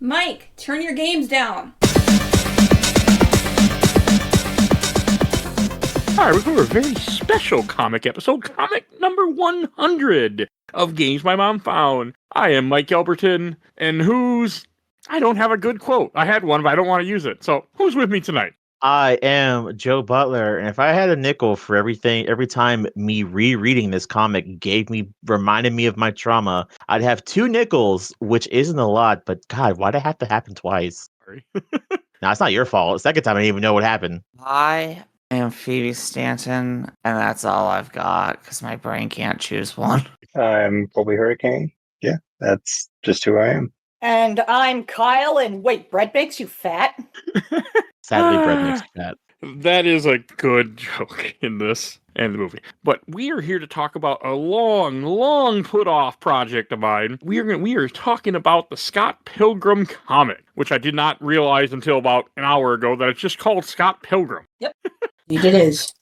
Mike, turn your games down. Alright, we're going to a very special comic episode, comic number 100 of Games My Mom Found. I am Mike Albertin, and I don't have a good quote. I had one, but I don't want to use it. So, who's with me tonight? I am Joe Butler, and if I had a nickel for every time me rereading this comic reminded me of my trauma, I'd have 2 nickels, which isn't a lot, but God, why'd it have to happen twice? Sorry. Now, it's not your fault. The second time, I didn't even know what happened. I am Phoebe Stanton, and that's all I've got, because my brain can't choose one. I'm Colby Hurricane. Yeah, that's just who I am. And I'm Kyle, and wait, bread makes you fat? Sadly, bread makes you fat. That is a good joke in this and the movie. But we are here to talk about a long put off project of mine. We are talking about the Scott Pilgrim Comic, which I did not realize until about an hour ago that it's just called Scott Pilgrim. Yep, it is.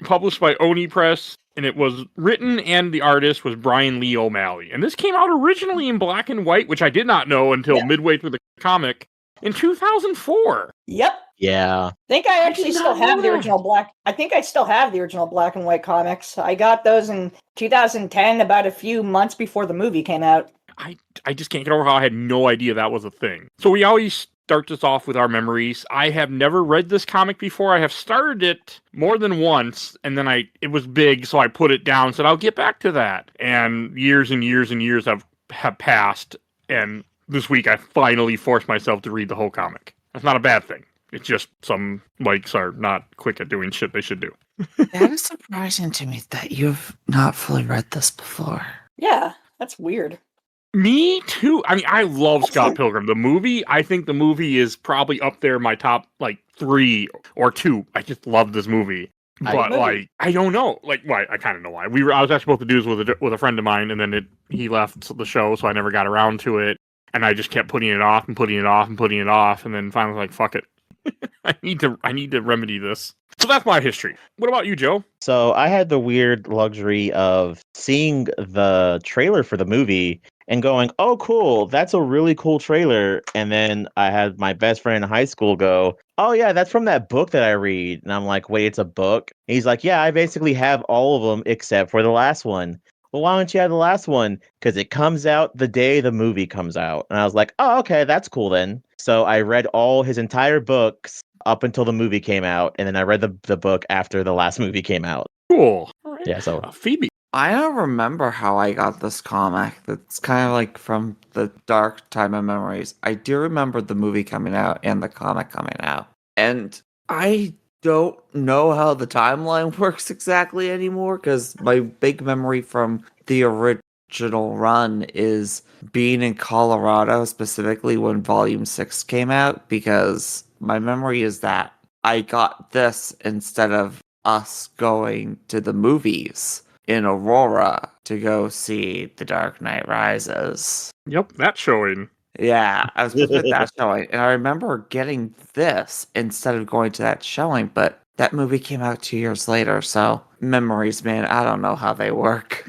Published by Oni Press, and it was written and the artist was Brian Lee O'Malley. And this came out originally in black and white, which I did not know until midway through the comic in 2004. Yep. Yeah. I think I actually still have the original black. I think I still have the original black and white comics. I got those in 2010, about a few months before the movie came out. I just can't get over how I had no idea that was a thing. So we always start this off with our memories. I have never read this comic before. I have started it more than once, and then it was big, so I put it down, said I'll get back to that. And years and years and years have passed, and this week I finally forced myself to read the whole comic. That's not a bad thing. It's just some Mikes are not quick at doing shit they should do. That is surprising to me that you've not fully read this before. Yeah, that's weird. Me too. I mean, I love Scott Pilgrim. The movie, I think the movie is probably up there in my top, 3 or 2. I just love this movie. But, I don't know. Why? I kind of know why. I was actually supposed to do this with a friend of mine, and then he left the show, so I never got around to it. And I just kept putting it off and putting it off and putting it off, and then finally fuck it. I need to remedy this. So that's my history. What about you, Joe? So I had the weird luxury of seeing the trailer for the movie and going, oh, cool, that's a really cool trailer. And then I had my best friend in high school go, oh, yeah, that's from that book that I read. And I'm like, wait, it's a book? And he's like, yeah, I basically have all of them except for the last one. Well, why don't you have the last one? Because it comes out the day the movie comes out. And I was like, oh, okay, that's cool then. So I read all his entire books up until the movie came out. And then I read the book after the last movie came out. Cool. All right. Yeah, so Phoebe. I don't remember how I got this comic. That's kind of like from the dark time of memories. I do remember the movie coming out and the comic coming out. And I don't know how the timeline works exactly anymore, because my big memory from the original run is being in Colorado, specifically when Volume 6 came out, because my memory is that I got this instead of us going to the movies in Aurora to go see The Dark Knight Rises. Yep, that's showing. Yeah, I was supposed to at that showing, and I remember getting this instead of going to that showing, but that movie came out 2 years later, so memories, man, I don't know how they work.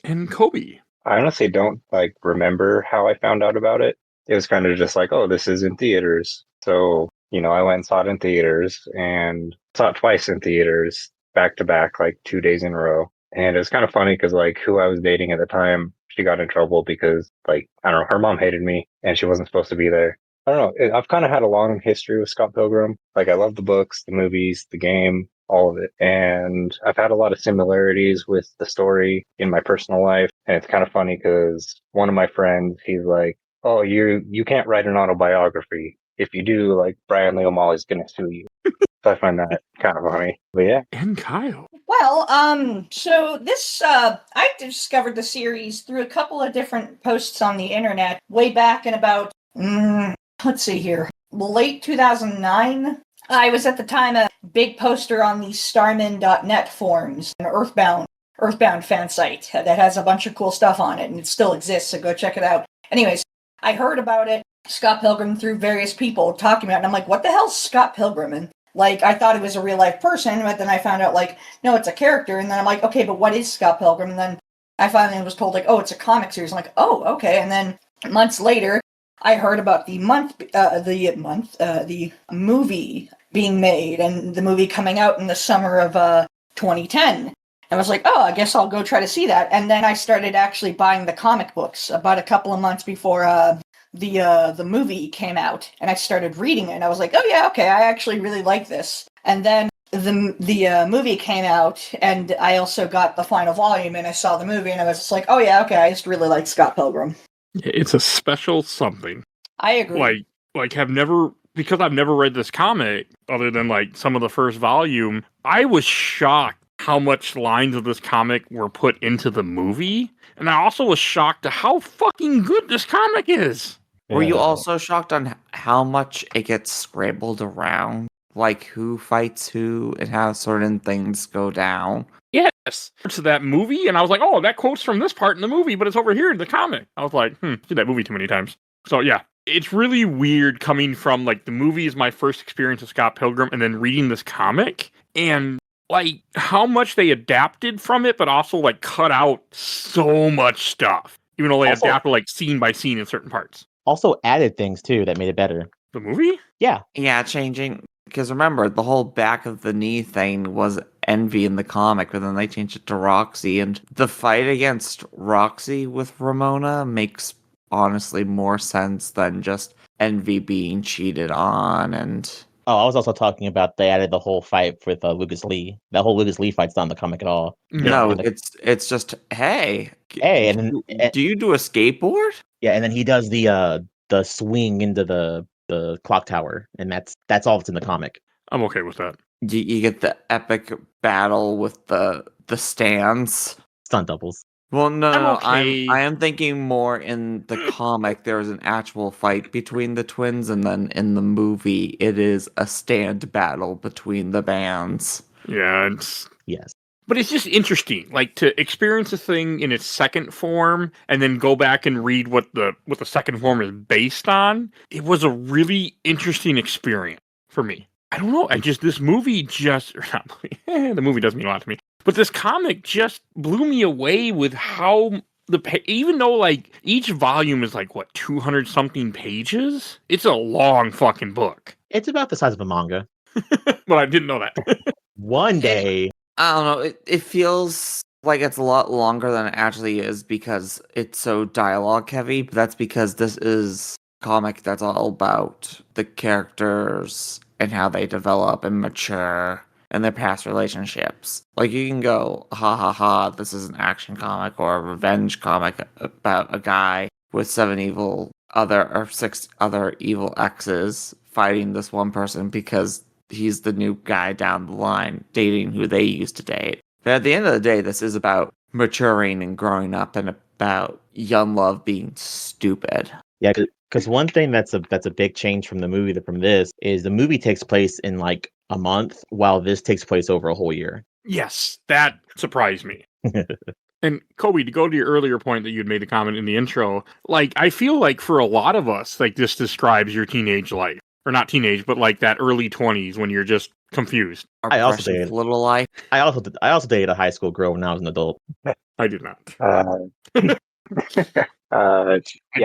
And Colby. I honestly don't remember how I found out about it. It was kind of just like, oh, this is in theaters. So, I went and saw it in theaters and saw it twice in theaters, back to back, 2 days in a row. And it was kind of funny because who I was dating at the time, she got in trouble because I don't know, her mom hated me and she wasn't supposed to be there. I don't know. I've kind of had a long history with Scott Pilgrim. I love the books, the movies, the game, all of it. And I've had a lot of similarities with the story in my personal life. And it's kind of funny because one of my friends, he's like, oh, you can't write an autobiography. If you do, Brian Lee O'Malley's going to sue you. So I find that kind of funny. But yeah. And Kyle. Well, so this, I discovered the series through a couple of different posts on the internet way back in about, let's see here, late 2009. I was at the time a big poster on the starman.net forums, an Earthbound fan site that has a bunch of cool stuff on it, and it still exists, so go check it out. Anyways, I heard about it, Scott Pilgrim, through various people talking about it, and I'm like, what the hell's Scott Pilgrim? And I thought it was a real life person, but then I found out no, it's a character, and then I'm like, okay, but what is Scott Pilgrim? And then I finally was told oh, it's a comic series. I'm like, oh, okay. And then months later, I heard about the movie being made and the movie coming out in the summer of 2010. I was like, oh, I guess I'll go try to see that. And then I started actually buying the comic books about a couple of months before the movie came out, and I started reading it. And I was like, oh yeah, okay, I actually really like this. And then the movie came out, and I also got the final volume, and I saw the movie, and I was just like, oh yeah, okay, I just really like Scott Pilgrim. It's a special something. I agree. Because I've never read this comic other than like some of the first volume. I was shocked how much lines of this comic were put into the movie, and I also was shocked at how fucking good this comic is. Were you also shocked on how much it gets scrambled around? Like who fights who and how certain things go down? Yes. To that movie, and I was like, oh, that quote's from this part in the movie, but it's over here in the comic. I was like, seen that movie too many times. So yeah, it's really weird coming from like the movie is my first experience with Scott Pilgrim, and then reading this comic, and like how much they adapted from it, but also like cut out so much stuff, even though they adapted like scene by scene in certain parts. Also added things too that made it better. The movie? Yeah. Yeah, changing. Because remember, the whole back of the knee thing was Envy in the comic, but then they changed it to Roxy. And the fight against Roxy with Ramona makes honestly more sense than just Envy being cheated on. And I was also talking about they added the whole fight with Lucas Lee. That whole Lucas Lee fight's not in the comic at all. No, it's just and do you do a skateboard? Yeah, and then he does the swing into the clock tower, and that's all that's in the comic. I'm okay with that. You get the epic battle with the stands. Stunt doubles. Well, no. Okay. I am thinking more in the comic. There's an actual fight between the twins, and then in the movie, it is a stand battle between the bands. Yeah, yes. But it's just interesting, like to experience a thing in its second form and then go back and read what the second form is based on. It was a really interesting experience for me. I don't know. This movie the movie does mean a lot to me, but this comic just blew me away with how even though like each volume is like 200 something pages, it's a long fucking book. It's about the size of a manga. But I didn't know that. One day. I don't know. It feels like it's a lot longer than it actually is because it's so dialogue heavy. But that's because this is a comic that's all about the characters and how they develop and mature and their past relationships. Like you can go, ha ha ha, this is an action comic or a revenge comic about a guy with 6 other evil exes fighting this one person because he's the new guy down the line, dating who they used to date. But at the end of the day, this is about maturing and growing up and about young love being stupid. Yeah, because one thing that's a big change from the movie from this is the movie takes place in like a month, while this takes place over a whole year. Yes, that surprised me. And Colby, to go to your earlier point that you'd made a comment in the intro, like I feel like for a lot of us, like this describes your teenage life. Or not teenage, but like that early 20s when you're just confused. I also dated little life. I also dated a high school girl when I was an adult. I did not. Yeah,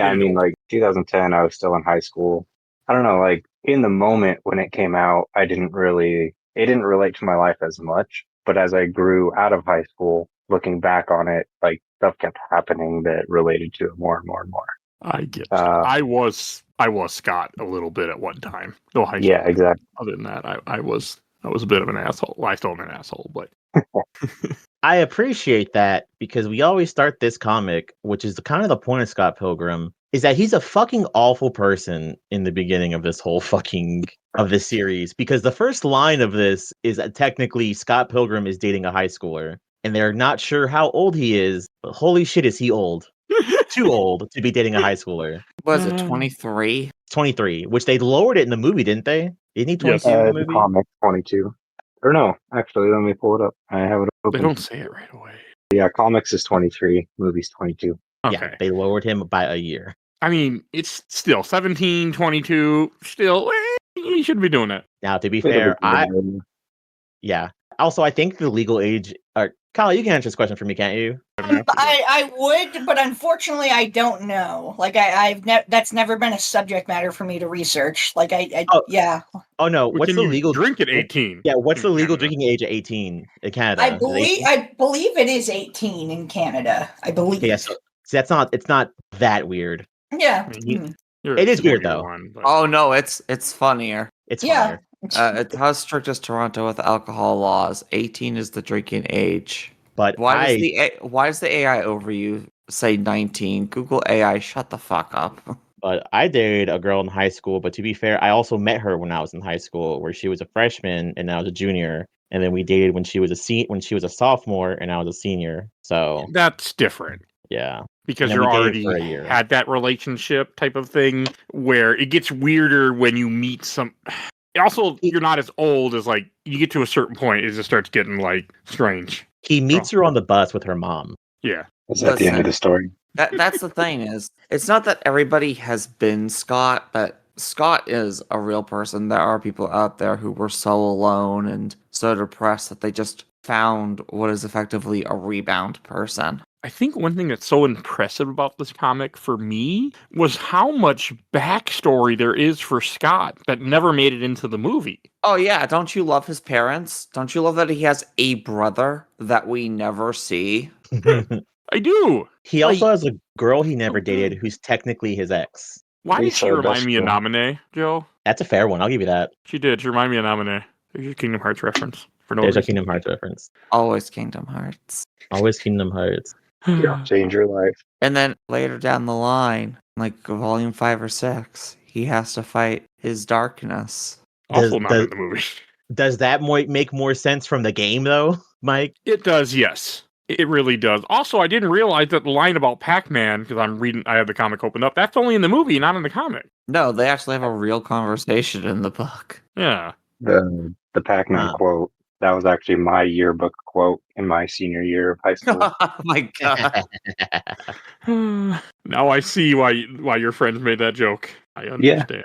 I mean, like 2010, I was still in high school. I don't know, like in the moment when it came out, it didn't relate to my life as much. But as I grew out of high school, looking back on it, like stuff kept happening that related to it more and more and more. I get that. I was Scott a little bit at one time. No high school. Yeah, exactly. Other than that, I was a bit of an asshole. Well, I still am an asshole, but I appreciate that because we always start this comic, which is kind of the point of Scott Pilgrim, is that he's a fucking awful person in the beginning of this whole of this series. Because the first line of this is that technically Scott Pilgrim is dating a high schooler, and they're not sure how old he is, but holy shit, is he old? Too old to be dating a high schooler. Was it 23? 23, which they lowered it in the movie, didn't they? Didn't he 22 in the movie? The comic 22. Or no, actually, let me pull it up. I have it open. They don't say it right away. Yeah, comics is 23, movies 22. Okay. Yeah, they lowered him by a year. I mean, it's still 17, 22. Still, you should be doing it. Now, to be fair, yeah. Also, I think the legal age. Kyle, you can answer this question for me, can't you? happen after that. I would, but unfortunately, I don't know. Like, that's never been a subject matter for me to research. Like, yeah. Oh no, Well, what's can the you legal drink at 18? Yeah, what's the in legal Canada? drinking age at 18 in Canada? I Is it believe 18? I believe it is 18 in Canada. I believe. Yeah, so that's it's not that weird. Yeah. I mean, You're It is weird, 21, but Oh no, it's funnier. It's Yeah. funnier. It's how strict is Toronto with alcohol laws? 18 is the drinking age. But Why does the AI over you say 19? Google AI, shut the fuck up. I dated a girl in high school, but to be fair, I also met her when I was in high school, where she was a freshman and I was a junior, and then we dated when she was a sophomore and I was a senior. So that's different. yeah, Because And then you're we dated already for a year. had that relationship type of thing where it gets weirder when you meet some. Also, you're not as old as like you get to a certain point, it just starts getting like strange. he meets her on the bus with her mom. Yeah. Is that the end of the story? That's the thing is, it's not that everybody has been Scott, but Scott is a real person. There are people out there who were so alone and so depressed that they just found what is effectively a rebound person. I think one thing that's so impressive about this comic for me was how much backstory there is for Scott that never made it into the movie. Oh yeah, don't you love his parents? Don't you love that he has a brother that we never see? I do. He Like, also has a girl he never so good. dated who's technically his ex. Why did Lisa, she remind best me of friend. Namine, Joe? That's a fair one. I'll give you that. She did. She reminded me of Namine. There's your Kingdom Hearts reference for no There's a reason. Kingdom Hearts reference. Always Kingdom Hearts. Always Kingdom Hearts. Change your life. And then later down the line, like volume 5 or 6, he has to fight his darkness. Also not does- in the movie. Does that make more sense from the game though, Mike? It does, yes. It really does. Also, I didn't realize that the line about Pac-Man, because I have the comic opened up, that's only in the movie, not in the comic. No, they actually have a real conversation in the book. Yeah. The Pac-Man Huh. quote. That was actually my yearbook quote in my senior year of high school. Oh my god. Now I see why your friends made that joke. I understand.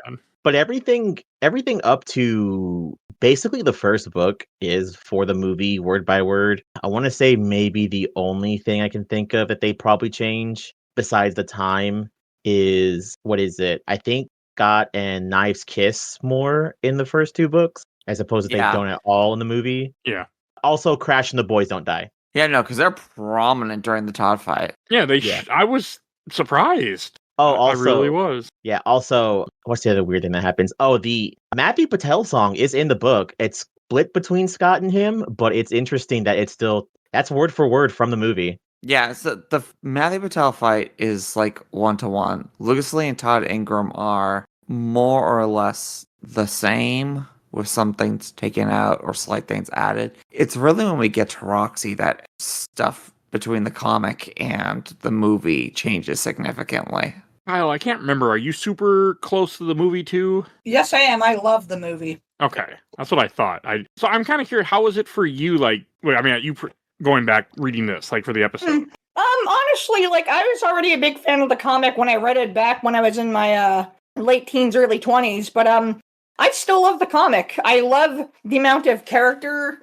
But everything up to basically the first book is for the movie word by word. I want to say maybe the only thing I can think of that they probably change besides the time is what is it? I think Scott and Knives kiss more in the first two books as opposed to Yeah. they don't at all in the movie. Yeah. Also, Crash and the boys don't die. Yeah, no, because they're prominent during the Todd fight. Yeah, Yeah. I was surprised. Oh, I also, really was. yeah. Also, what's the other weird thing that happens? Oh, the Matthew Patel song is in the book. It's split between Scott and him, but it's interesting that that's word for word from the movie. Yeah, so the Matthew Patel fight is like 1-to-1. Lucas Lee and Todd Ingram are more or less the same, with some things taken out or slight things added. It's really when we get to Roxy that stuff between the comic and the movie changes significantly. Kyle, I can't remember. Are you super close to the movie too? Yes, I am. I love the movie. Okay, that's what I thought. So I'm kind of curious. How was it for you? Like, going back reading this, like for the episode. Honestly, like I was already a big fan of the comic when I read it back when I was in my late teens, early 20s, but I still love the comic. I love the amount of character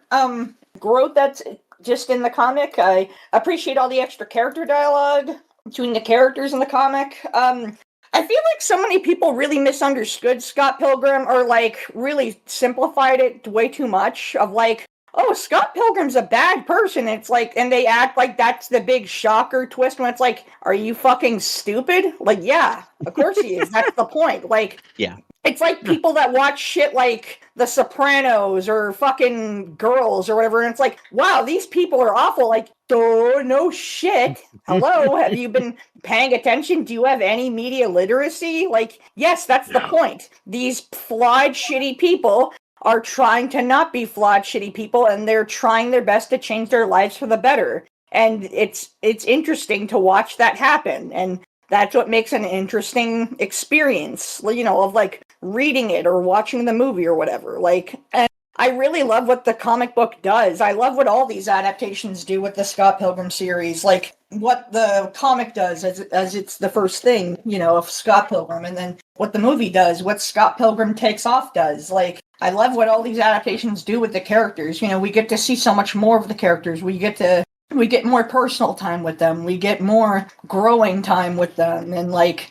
growth that's just in the comic. I appreciate all the extra character dialogue between the characters in the comic. I feel like so many people really misunderstood Scott Pilgrim or like really simplified it way too much of like, oh, Scott Pilgrim's a bad person. It's like, and they act like that's the big shocker twist when it's like, are you fucking stupid? Like, yeah, of course he is. That's the point. Like, Yeah. It's like people that watch shit like The Sopranos or fucking Girls or whatever, and it's like, wow, these people are awful. Like, duh, no shit. Hello, have you been paying attention? Do you have any media literacy? Like, yes, that's the point. These flawed, shitty people are trying to not be flawed, shitty people, and they're trying their best to change their lives for the better. And it's interesting to watch that happen, and that's what makes an interesting experience, you know, of like reading it or watching the movie or whatever. Like, and I really love what the comic book does. I love what all these adaptations do with the Scott Pilgrim series. Like, what the comic does as it's the first thing, you know, of Scott Pilgrim, and then what the movie does, what Scott Pilgrim Takes Off does. Like, I love what all these adaptations do with the characters. You know, we get to see so much more of the characters. We get to we get more personal time with them. We get more growing time with them. And, like,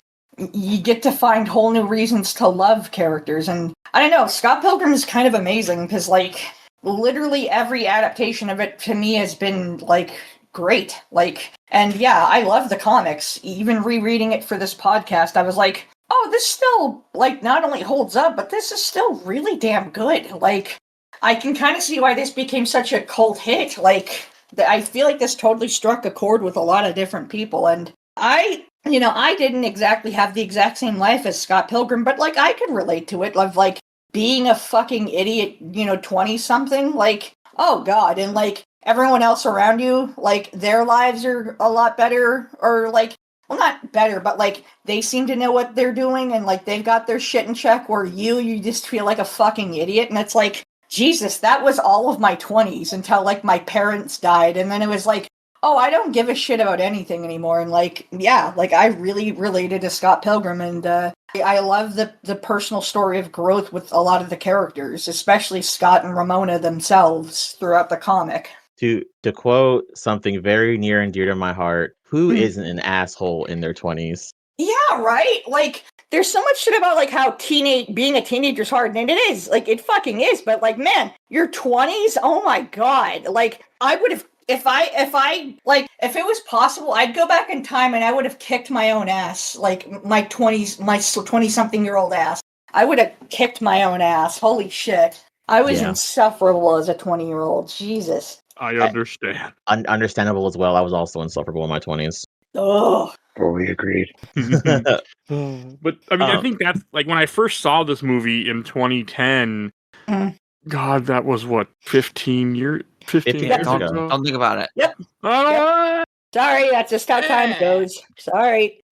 you get to find whole new reasons to love characters. And I don't know, Scott Pilgrim is kind of amazing because, like, literally every adaptation of it to me has been, like, great. Like, and yeah, I love the comics. Even rereading it for this podcast, I was like, oh, this still, like, not only holds up, but this is still really damn good. Like, I can kind of see why this became such a cult hit. Like, I feel like this totally struck a chord with a lot of different people. And I didn't exactly have the exact same life as Scott Pilgrim, but, like, I could relate to it. Of, like, being a fucking idiot, 20-something. Like, oh, God. And, like, everyone else around you, like, their lives are a lot better, or, like, well, not better, but, like, they seem to know what they're doing, and, like, they've got their shit in check, where you just feel like a fucking idiot, and it's like, Jesus, that was all of my 20s until, like, my parents died, and then it was like, oh, I don't give a shit about anything anymore, and, like, yeah, like, I really related to Scott Pilgrim, and, I love the personal story of growth with a lot of the characters, especially Scott and Ramona themselves throughout the comic. To quote something very near and dear to my heart, who isn't an asshole in their 20s? Yeah, right? Like, there's so much shit about, like, how being a teenager's hard, and it is. Like, it fucking is, but, like, man, your 20s? Oh my God. Like, I would have, if it was possible, I'd go back in time and I would have kicked my own ass. Like, my 20-something-year-old ass. I would have kicked my own ass. Holy shit. I was insufferable as a 20-year-old. Jesus. I understand. Understandable as well. I was also insufferable in my 20s. Oh. Fully agreed. But I mean, I think that's like when I first saw this movie in 2010. God, that was what 15 years ago. Don't think about it. Yep. Sorry, that's just how time goes. Sorry.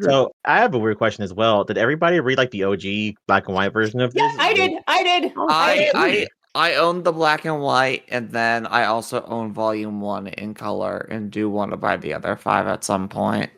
So I have a weird question as well. Did everybody read like the OG black and white version of this? Yeah, I did. I own the black and white, and then I also own Volume 1 in color, and do want to buy the other 5 at some point.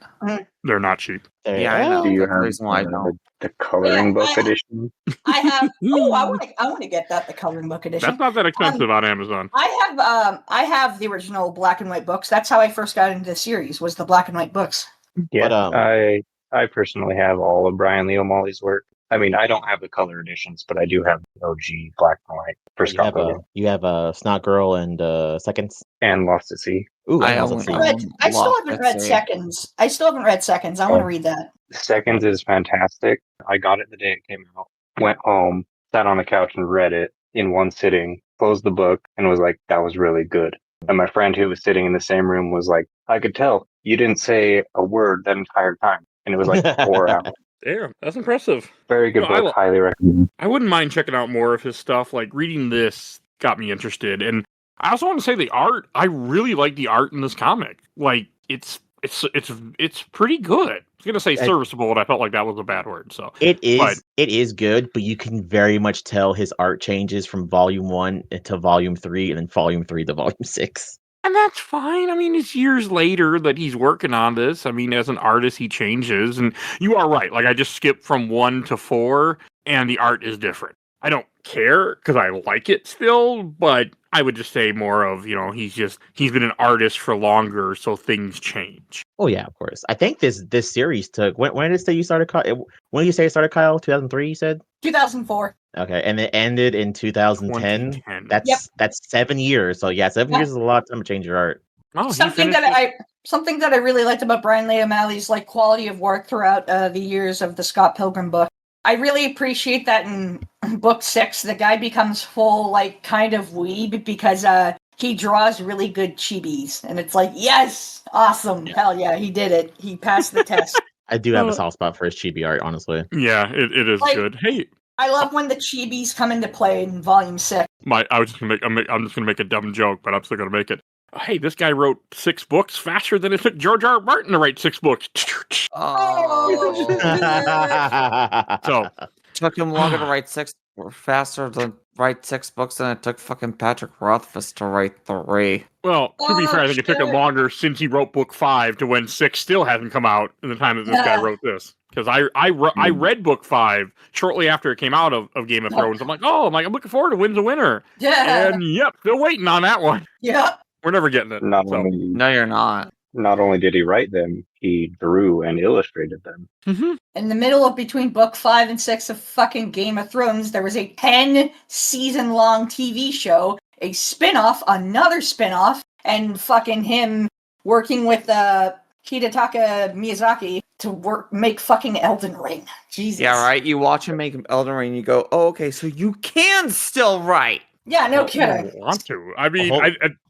They're not cheap. Yeah, I know. Do you That's the have reason why I don't. the coloring book edition? I have. Oh, I want to get that, the coloring book edition. That's not that expensive on Amazon. I have the original black and white books. That's how I first got into the series, was the black and white books. Yeah, But, I personally have all of Brian Lee O'Malley's work. I mean, I don't have the color editions, but I do have the OG black and white for Scott Pilgrim. You have a Snot Girl and Seconds? And Lost at Sea. Ooh, I Lost own at Sea. I still haven't read Seconds. I want to read that. Seconds is fantastic. I got it the day it came out, went home, sat on the couch and read it in one sitting, closed the book, and was like, that was really good. And my friend who was sitting in the same room was like, I could tell you didn't say a word that entire time. And it was like 4 hours. Damn, that's impressive. Very good book. Highly recommend. I wouldn't mind checking out more of his stuff. Like, reading this got me interested. And I also want to say the art. I really like the art in this comic. Like, it's pretty good. I was gonna say serviceable, and I felt like that was a bad word. So it is good, but you can very much tell his art changes from Volume 1 to Volume 3, and then Volume 3 to Volume 6. And that's fine. I mean, it's years later that he's working on this. I mean, as an artist, he changes. And you are right. Like, I just skipped from 1 to 4, and the art is different. I don't care, because I like it still, but I would just say more of, he's been an artist for longer, so things change. Oh, yeah, of course. I think this series took... When did it say you started, Kyle? When did you say you started, Kyle? 2003, you said? 2004. Okay, and it ended in 2010. That's 7 years. So yeah, 7 years is a lot of time to change your art. Oh, something that I really liked about Brian Lee O'Malley's like quality of work throughout the years of the Scott Pilgrim book. I really appreciate that in book 6, the guy becomes full like kind of weeb because he draws really good chibis, and it's like, yes, awesome, hell yeah, he did it. He passed the test. I do have a soft spot for his chibi art, honestly. Yeah, it is good. Hey, I love when the chibis come into play in Volume 6. I'm just gonna make a dumb joke, but I'm still gonna make it. Hey, this guy wrote 6 books faster than it took George R. R. Martin to write 6 books. So took him longer to write 6, or faster to write 6 books than it took fucking Patrick Rothfuss to write 3. Well, to be fair, I think it took him longer since he wrote book 5 to when 6 still hasn't come out in the time that this guy wrote this. Because I read book 5 shortly after it came out of Game of Thrones. I'm like, I'm looking forward to Win's a Winner. Yeah. And yep, still waiting on that one. Yeah. We're never getting it. Not So. only No, you're not. not only did he write them, he drew and illustrated them. Mm-hmm. In the middle of between book 5 and 6 of fucking Game of Thrones, there was a 10-season-long TV show, a spin-off, another spin-off, and fucking him working with Hidetaka Miyazaki to make fucking Elden Ring. Jesus. Yeah, right? You watch him make Elden Ring, you go, oh, okay, so you can still write. Yeah, no I kidding. don't want to. I mean, Oh.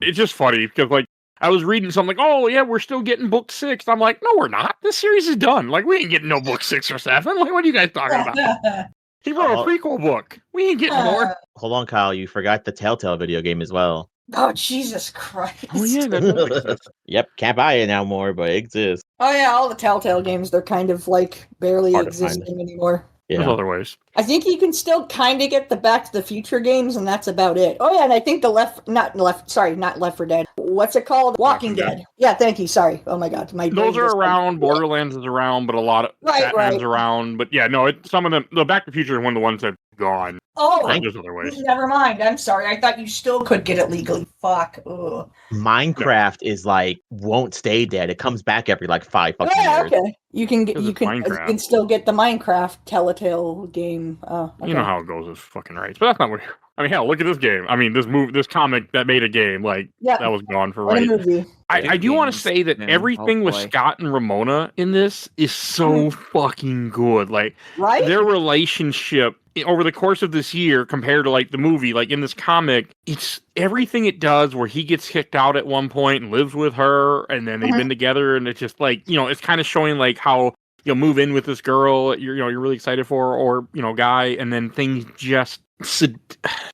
it's just funny because, like, I was reading something like, oh, yeah, we're still getting book 6. I'm like, no, we're not. This series is done. Like, we ain't getting no book 6 or 7. Like, what are you guys talking about? He wrote a prequel book. We ain't getting more. Hold on, Kyle. You forgot the Telltale video game as well. Oh, Jesus Christ. Oh, yeah, that does exist. Yep, can't buy it now more, but it exists. Oh, yeah, all the Telltale games, they're kind of, like, barely Hard to find. existing anymore. There's Yeah. other ways. I think you can still kind of get the Back to the Future games, and that's about it. Oh, yeah, and I think not Left 4 Dead. What's it called? Walking Dead. Yeah, thank you. Sorry. Oh, my God. My Those brain are just- around. Borderlands is around, but a lot of Right, Batman's right. around. But yeah, no, some of them. The Back to the Future is one of the ones that have gone. Oh, But there's other ways. never mind. I'm sorry. I thought you still could get it legally. Fuck. Ugh. Minecraft is like won't stay dead. It comes back every like 5 fucking Yeah, years. okay. You can Because you it's can Minecraft. still get the Minecraft Telltale game. Okay. You know how it goes with fucking rights. But that's not what. I mean, hell, look at this game. I mean, this comic that made a game, like, Yeah. that was gone for What a right. movie. I do want to Games, say that yeah, everything with hopefully. Scott and Ramona in this is so fucking good. Like, Right? their relationship over the course of this year compared to like the movie, like in this comic, it's everything it does where he gets kicked out at one point and lives with her, and then they've been together, and it's just like, it's kind of showing like how you'll move in with this girl you're really excited for, or guy, and then things just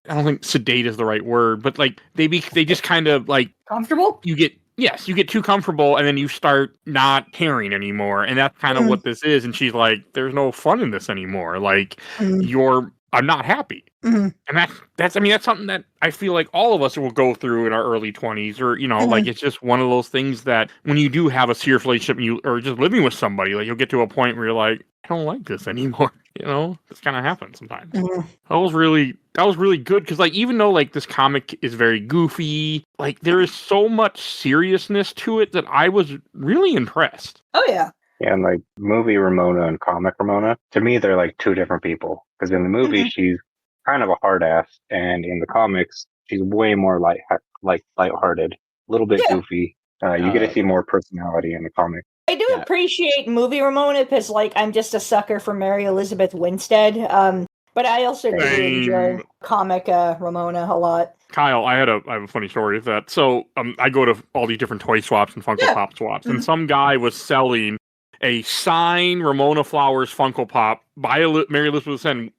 I don't think sedate is the right word, but like they just kind of like Comfortable? you get too comfortable, and then you start not caring anymore, and that's kind of what this is. And she's like, there's no fun in this anymore. Like, I'm not happy. Mhm. And that's something that I feel like all of us will go through in our early 20s, or like, it's just one of those things that when you do have a serious relationship, or just living with somebody, like, you'll get to a point where you're like, I don't like this anymore. This kind of happens sometimes. That was really good, because like, even though like this comic is very goofy, like there is so much seriousness to it that I was really impressed. Oh yeah. Yeah, and like movie Ramona and comic Ramona, to me, they're like two different people. Because in the movie, she's kind of a hard ass, and in the comics, she's way more lighthearted, a little bit goofy. You get to see more personality in the comic. I do appreciate movie Ramona because, like, I'm just a sucker for Mary Elizabeth Winstead. But I also do enjoy comic Ramona a lot. Kyle, I have a funny story with that. So I go to all these different toy swaps and Funko Pop swaps, and some guy was selling a signed Ramona Flowers Funko Pop by Mary Elizabeth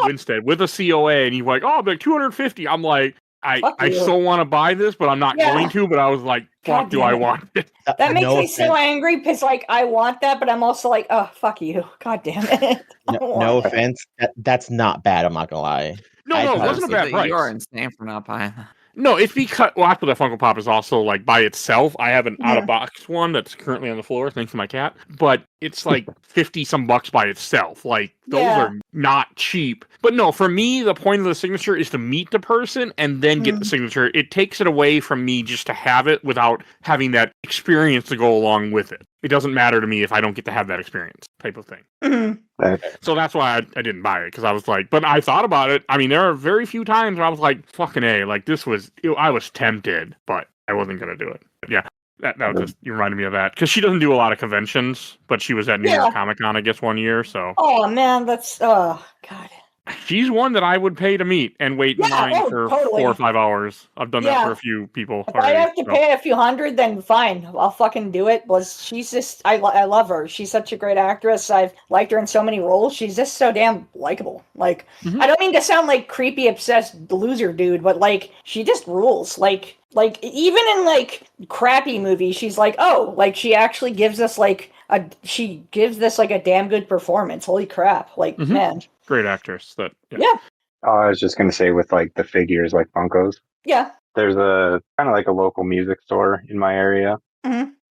Winstead with a COA, and he's like, "Oh, like $250." I'm like, I still want to buy this, but I'm not going to. But I was like, fuck, do I want it? That makes me so angry because, like, I want that, but I'm also like, oh, fuck you. God damn it. No offense. That's not bad. I'm not going to lie. No, it wasn't a bad price. You're insane for not buying that. No, it's because after the Funko Pop is also like by itself. I have an out of box one that's currently on the floor thanks to my cat, but it's like 50 some bucks by itself. Like, those are not cheap. But no, for me, the point of the signature is to meet the person and then get the signature. It takes it away from me just to have it without having that experience to go along with it. It doesn't matter to me if I don't get to have that experience, type of thing. So that's why I didn't buy it, because I was like, but I thought about it. I mean, there are very few times where I was like, fucking A, like I was tempted, but I wasn't going to do it. But yeah, that was just, you reminded me of that. Because she doesn't do a lot of conventions, but she was at New York Comic Con, I guess, one year, so. Oh, man, that's, God. She's one that I would pay to meet and wait in line for 4 or 5 hours. I've done that for a few people. If I have to pay a few hundred, then fine. I'll fucking do it. But she's just, I love her. She's such a great actress. I've liked her in so many roles. She's just so damn likable. Like, I don't mean to sound like creepy, obsessed loser dude, but like, she just rules. Like even in like crappy movies, she's like, oh, like she actually gives us like she gives this like a damn good performance. Holy crap. Like, man. Great actress. I was just going to say, with like the figures, like Funkos. Yeah. There's a kind of like a local music store in my area.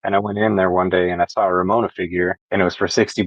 And I went in there one day and I saw a Ramona figure and it was for $60.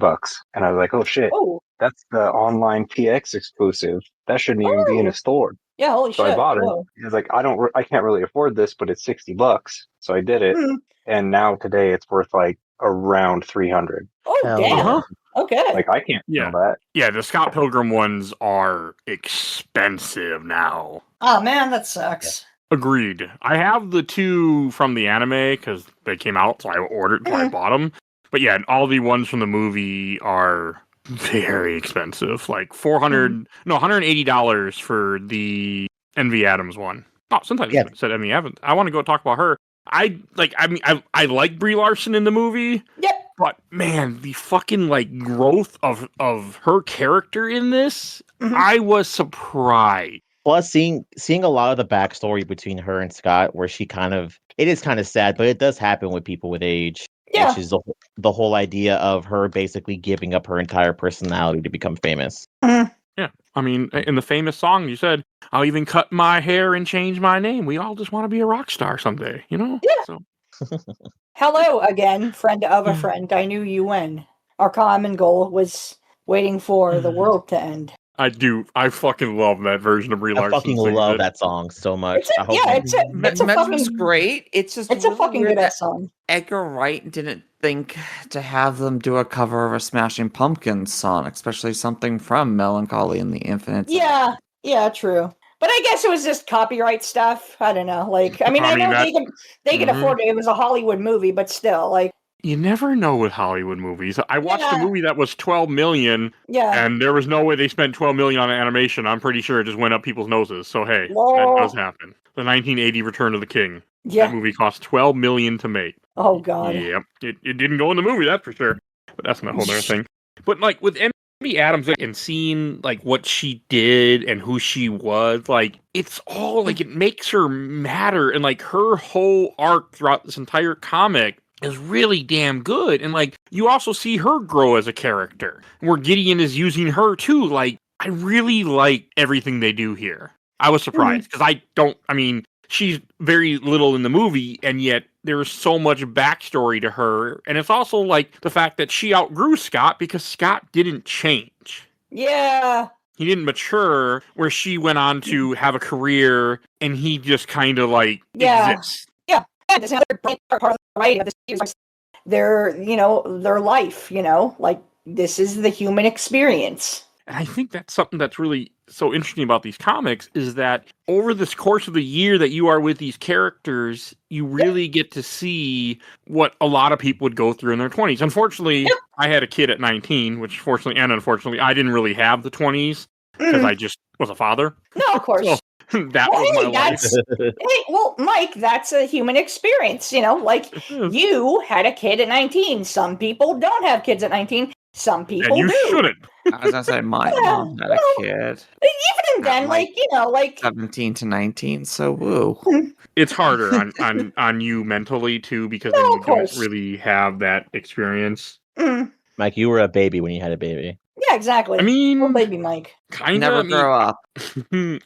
And I was like, oh shit, Oh, that's the online PX exclusive. That shouldn't even be in a store. yeah, holy So shit. I bought it. Whoa. He was like, I can't really afford this, but it's $60. So I did it. Hmm. And now today it's worth like around 300. Oh, Hell damn. yeah. Okay. Like I can't Yeah. sell that. Yeah, the Scott Pilgrim ones are expensive now. Oh, man, that sucks. Agreed. I have the two from the anime because they came out, so I ordered, so I bought them. But yeah, all the ones from the movie are very expensive. Like $180 for the Envy Adams one. Oh, sometimes Yeah. I said Envy Adams. I want to go talk about her. I like Brie Larson in the movie. Yep. But man, the fucking like growth of her character in this, Mhm. I was surprised. Plus, seeing a lot of the backstory between her and Scott, where she it is kind of sad, but it does happen with people with age. Yeah. Which is the whole idea of her basically giving up her entire personality to become famous. Mhm. Yeah, I mean, in the famous song, you said, "I'll even cut my hair and change my name. We all just want to be a rock star someday," you know. Yeah. So Hello again, friend of a friend. I knew you when. Our common goal was waiting for the world to end. I fucking love that version of Brie I Larson. fucking singing love it. that song so much. It's a, I hope yeah, it's a Men's fucking great. It's just it's a really fucking weird good that ass song. Edgar Wright didn't think to have them do a cover of a Smashing Pumpkins song, especially something from Melancholy and the Infinite. Yeah, true. But I guess it was just copyright stuff. I don't know. Like, I mean, I know they can afford it. It was a Hollywood movie, but still, like, You never know with Hollywood movies. I watched a movie that was $12 million, yeah. and there was no way they spent $12 million on animation. I'm pretty sure it just went up people's noses. So hey, Whoa. that does happen. The 1980 Return of the King. Yeah. That movie cost $12 million to make. Oh God. Yep, it didn't go in the movie, that's for sure. But that's not a whole other thing. But like with Amy Adams and seeing like what she did and who she was, like it's all like it makes her matter, and like her whole arc throughout this entire comic is really damn good. And like you also see her grow as a character, where Gideon is using her too. Like I really like everything they do here. I was surprised because she's very little in the movie, and yet there's so much backstory to her. And it's also like the fact that she outgrew Scott because Scott didn't change. Yeah. He didn't mature, where she went on to have a career and he just kind of like exists. Yeah. That's another part of the writing of this series. Their life, like this is the human experience. And I think that's something that's really so interesting about these comics, is that over this course of the year that you are with these characters, you really get to see what a lot of people would go through in their 20s. Unfortunately, I had a kid at 19, which fortunately and unfortunately, I didn't really have the 20s because I just was a father. No, of course. So, that was my life. Well, Mike, that's a human experience, like you had a kid at 19. Some people don't have kids at 19. Some people and you do. shouldn't. I was gonna say my mom had a kid. Even then, like, like 17 to 19, so woo. It's harder on you mentally too, because then you don't really have that experience. Mike, you were a baby when you had a baby. Yeah, exactly. I mean, well, baby Mike. Never grow up.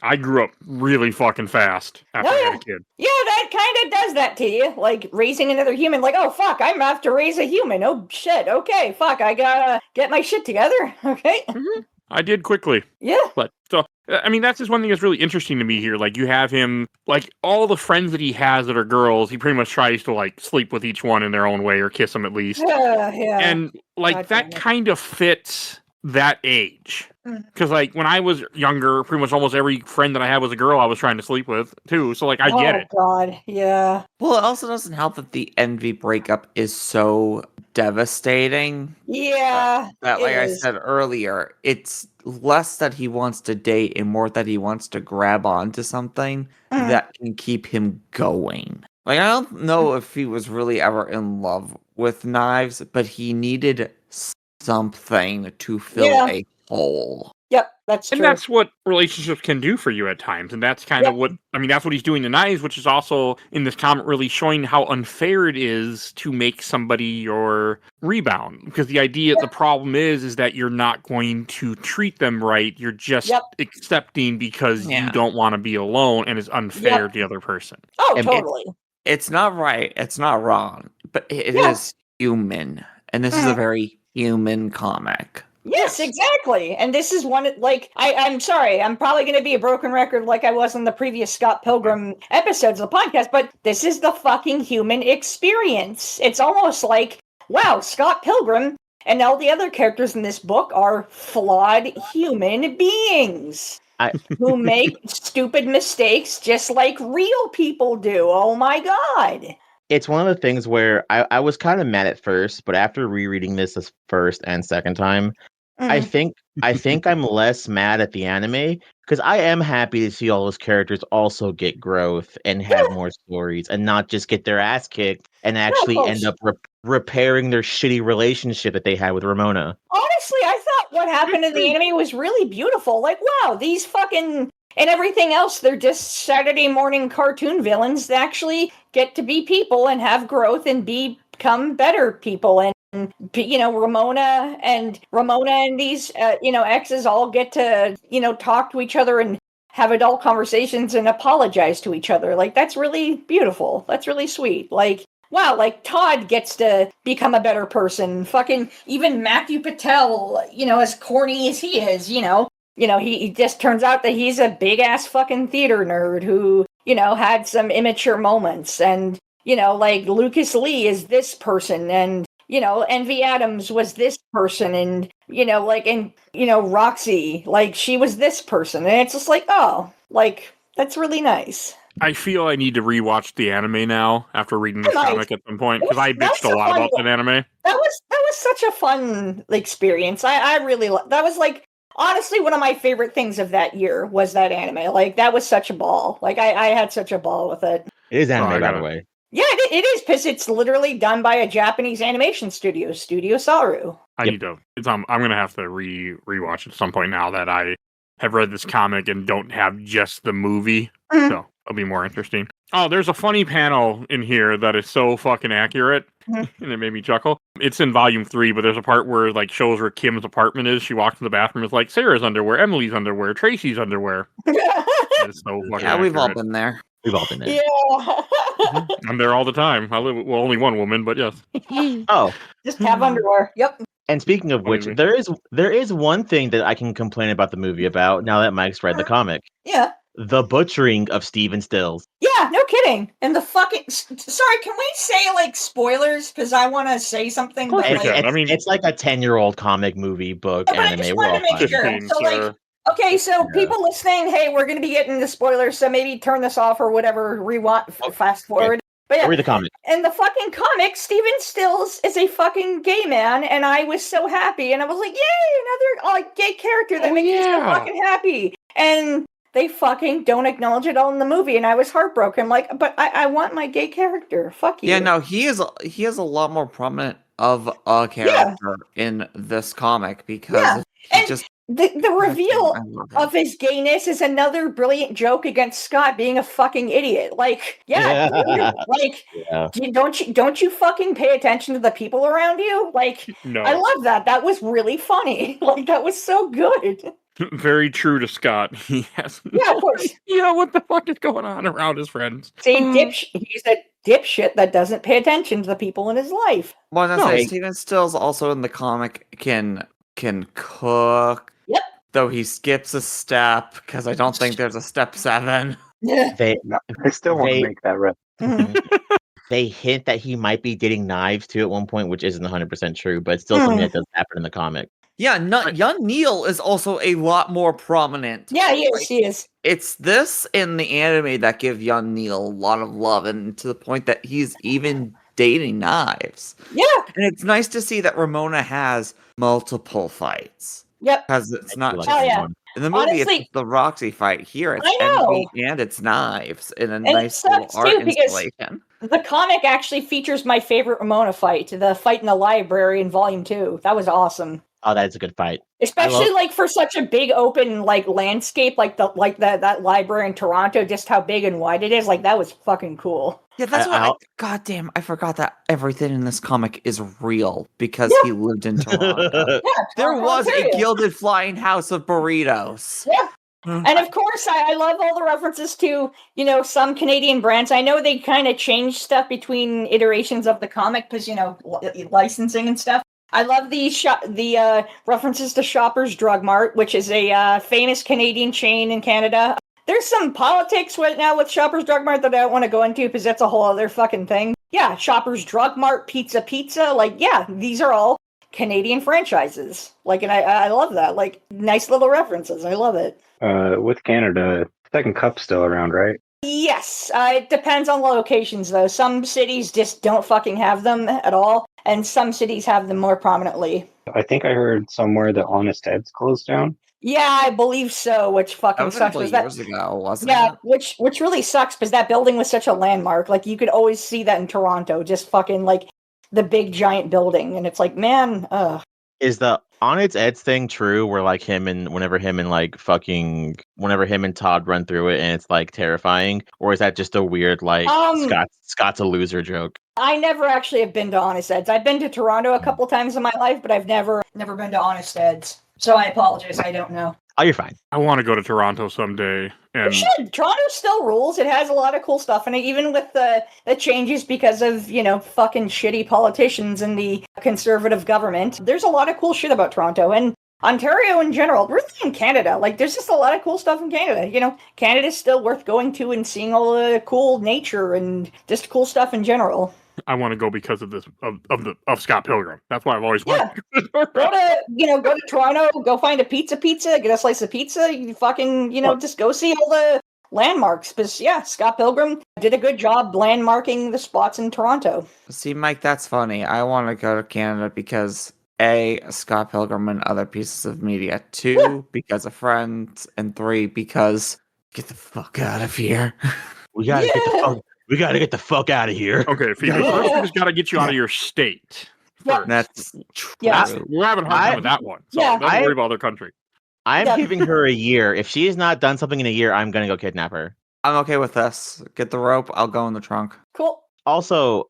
I grew up really fucking fast after I had a kid. Yeah, that kind of does that to you. Like raising another human. Like, oh fuck, I'm gonna have to raise a human. Oh shit. Okay, fuck, I gotta get my shit together. Okay. I did quickly. Yeah. But so I mean, that's just one thing that's really interesting to me here. Like you have him, like all the friends that he has that are girls, he pretty much tries to like sleep with each one in their own way or kiss them at least. Yeah. And like that kind of fits that age. Because like when I was younger, pretty much almost every friend that I had was a girl I was trying to sleep with too. So like I get it. Oh God, yeah. Well, it also doesn't help that the Envy breakup is so devastating. Yeah. That like I said earlier, it's less that he wants to date and more that he wants to grab onto something that can keep him going. Like I don't know if he was really ever in love with knives, but he needed something to fill a hole. Yep, that's true. And that's what relationships can do for you at times. And that's kind of what, I mean, that's what he's doing to Knives, which is also in this comic really showing how unfair it is to make somebody your rebound. Because the problem is that you're not going to treat them right. You're just accepting because you don't want to be alone, and it's unfair to the other person. Oh, totally. It's not right. It's not wrong. But it Yeah. is human, and this is a very human comic. Yes, exactly. And this is one, like, I'm sorry, I'm probably going to be a broken record like I was in the previous Scott Pilgrim episodes of the podcast, but this is the fucking human experience. It's almost like, wow, Scott Pilgrim and all the other characters in this book are flawed human beings who make stupid mistakes just like real people do. Oh my God. It's one of the things where I was kind of mad at first, but after rereading this first and second time, I think I'm less mad at the anime because I am happy to see all those characters also get growth and have more stories and not just get their ass kicked and actually end up repairing their shitty relationship that they had with Ramona. Honestly, I thought what happened in the anime was really beautiful. Like, wow, these fucking and everything else, they're just Saturday morning cartoon villains that actually get to be people and have growth and become better people. And Ramona and these exes all get to talk to each other and have adult conversations and apologize to each other. Like, that's really beautiful. That's really sweet. Like, wow, like Todd gets to become a better person. Fucking even Matthew Patel, as corny as he is, he just turns out that he's a big ass fucking theater nerd who had some immature moments. And like Lucas Lee is this person, and Envy Adams was this person, and Roxy, like, she was this person, and it's just like, oh, like, that's really nice. I feel I need to rewatch the anime now after reading this comic at some point, because I bitched a lot about that anime. That was such a fun experience. I really that was like honestly one of my favorite things of that year was that anime. Like, that was such a ball. Like, I had such a ball with it. It is anime, by the way. Yeah, it is, because it's literally done by a Japanese animation studio, Studio Saru. I need to. I'm gonna have to rewatch it at some point now that I have read this comic and don't have just the movie. So it'll be more interesting. Oh, there's a funny panel in here that is so fucking accurate, and it made me chuckle. It's in volume 3, but there's a part where like shows where Kim's apartment is. She walks in the bathroom, it's like Sarah's underwear, Emily's underwear, Tracy's underwear. It's so fucking accurate. We've all been there. We've all been there. Yeah. I'm there all the time. I live with only one woman, but yes. Oh, just have underwear. Yep. And speaking of which, there is one thing that I can complain about the movie about now that Mike's read the comic. Yeah. The butchering of Steven Stills. Yeah, no kidding. And the fucking sorry, can we say like spoilers? Because I want to say something. But, it's like a 10-year-old comic, movie, book, anime. I just wanted to make sure. So like, okay, so people listening, hey, we're going to be getting into spoilers, so maybe turn this off or whatever. Fast forward. But yeah, read the comic. In the fucking comic, Steven Stills is a fucking gay man, and I was so happy, and I was like, yay, another gay character that makes me so fucking happy. And they fucking don't acknowledge it all in the movie, and I was heartbroken. Like, but I want my gay character. Fuck you. Yeah, no, he is a lot more prominent of a character in this comic because he just. The reveal of his gayness is another brilliant joke against Scott being a fucking idiot. Like, don't you fucking pay attention to the people around you? Like, no. I love that. That was really funny. Like, that was so good. Very true to Scott. He has of course. What the fuck is going on around his friends? He's a dipshit that doesn't pay attention to the people in his life. Well, Steven Stills also in the comic can cook. Yep. Though he skips a step because I don't think there's a step 7. I still want to make that rep. They hint that he might be dating Knives too at one point, which isn't 100% true, but it's still something that does happen in the comic. Yeah, young Neil is also a lot more prominent. Yeah, he is. It's this in the anime that give young Neil a lot of love, and to the point that he's even dating Knives. Yeah. And it's nice to see that Ramona has multiple fights. Yep. Because it's not just one. In the movie, it's the Roxy fight. Here, it's Envy and it's Knives in a nice little art installation. The comic actually features my favorite Ramona fight, the fight in the library in Volume 2. That was awesome. Oh, that's a good fight. Especially like for such a big open like landscape, like that library in Toronto, just how big and wide it is. Like, that was fucking cool. Yeah, that's goddamn, I forgot that everything in this comic is real because he lived in Toronto. There was a gilded flying house of burritos. Yeah. And of course, I love all the references to, some Canadian brands. I know they kind of changed stuff between iterations of the comic because, licensing and stuff. I love the references to Shoppers Drug Mart, which is a famous Canadian chain in Canada. There's some politics right now with Shoppers Drug Mart that I don't want to go into because that's a whole other fucking thing. Yeah, Shoppers Drug Mart, Pizza. These are all Canadian franchises. And I love that. Nice little references. I love it. With Canada, Second Cup's still around, right? Yes, it depends on locations, though. Some cities just don't fucking have them at all, and some cities have them more prominently. I think I heard somewhere that Honest Ed's closed down. Yeah, I believe so, which fucking That was a sucks. couple years ago, wasn't Yeah, it? which really sucks, because that building was such a landmark. You could always see that in Toronto, just fucking, the big giant building, and it's man, Is the On Its Ed's thing true where whenever him and Todd run through it and it's terrifying? Or is that just a weird Scott's a loser joke? I never actually have been to Honest Ed's. I've been to Toronto a couple times in my life, but I've never been to Honest Ed's. So I apologize, I don't know. Oh, you're fine. I want to go to Toronto someday. And You should. Toronto still rules. It has a lot of cool stuff in it, even with the changes because of, fucking shitty politicians and the conservative government. There's a lot of cool shit about Toronto and Ontario in general. Really in Canada. There's just a lot of cool stuff in Canada. Canada's still worth going to and seeing all the cool nature and just cool stuff in general. I want to go because of this of Scott Pilgrim. That's why I've always wanted to go Go to Toronto, go find a pizza, get a slice of pizza, you fucking, just go see all the landmarks. Because, Scott Pilgrim did a good job landmarking the spots in Toronto. See, Mike, that's funny. I want to go to Canada because A, Scott Pilgrim and other pieces of media. 2, because of friends. And 3, because get the fuck out of here. We gotta get the fuck out of here. Okay, Phoebe, first we just got to get you out of your state. Yeah. That's We're having a hard time with that one. So don't worry about other country. I'm giving her a year. If she has not done something in a year, I'm gonna go kidnap her. I'm okay with this. Get the rope. I'll go in the trunk. Cool. Also,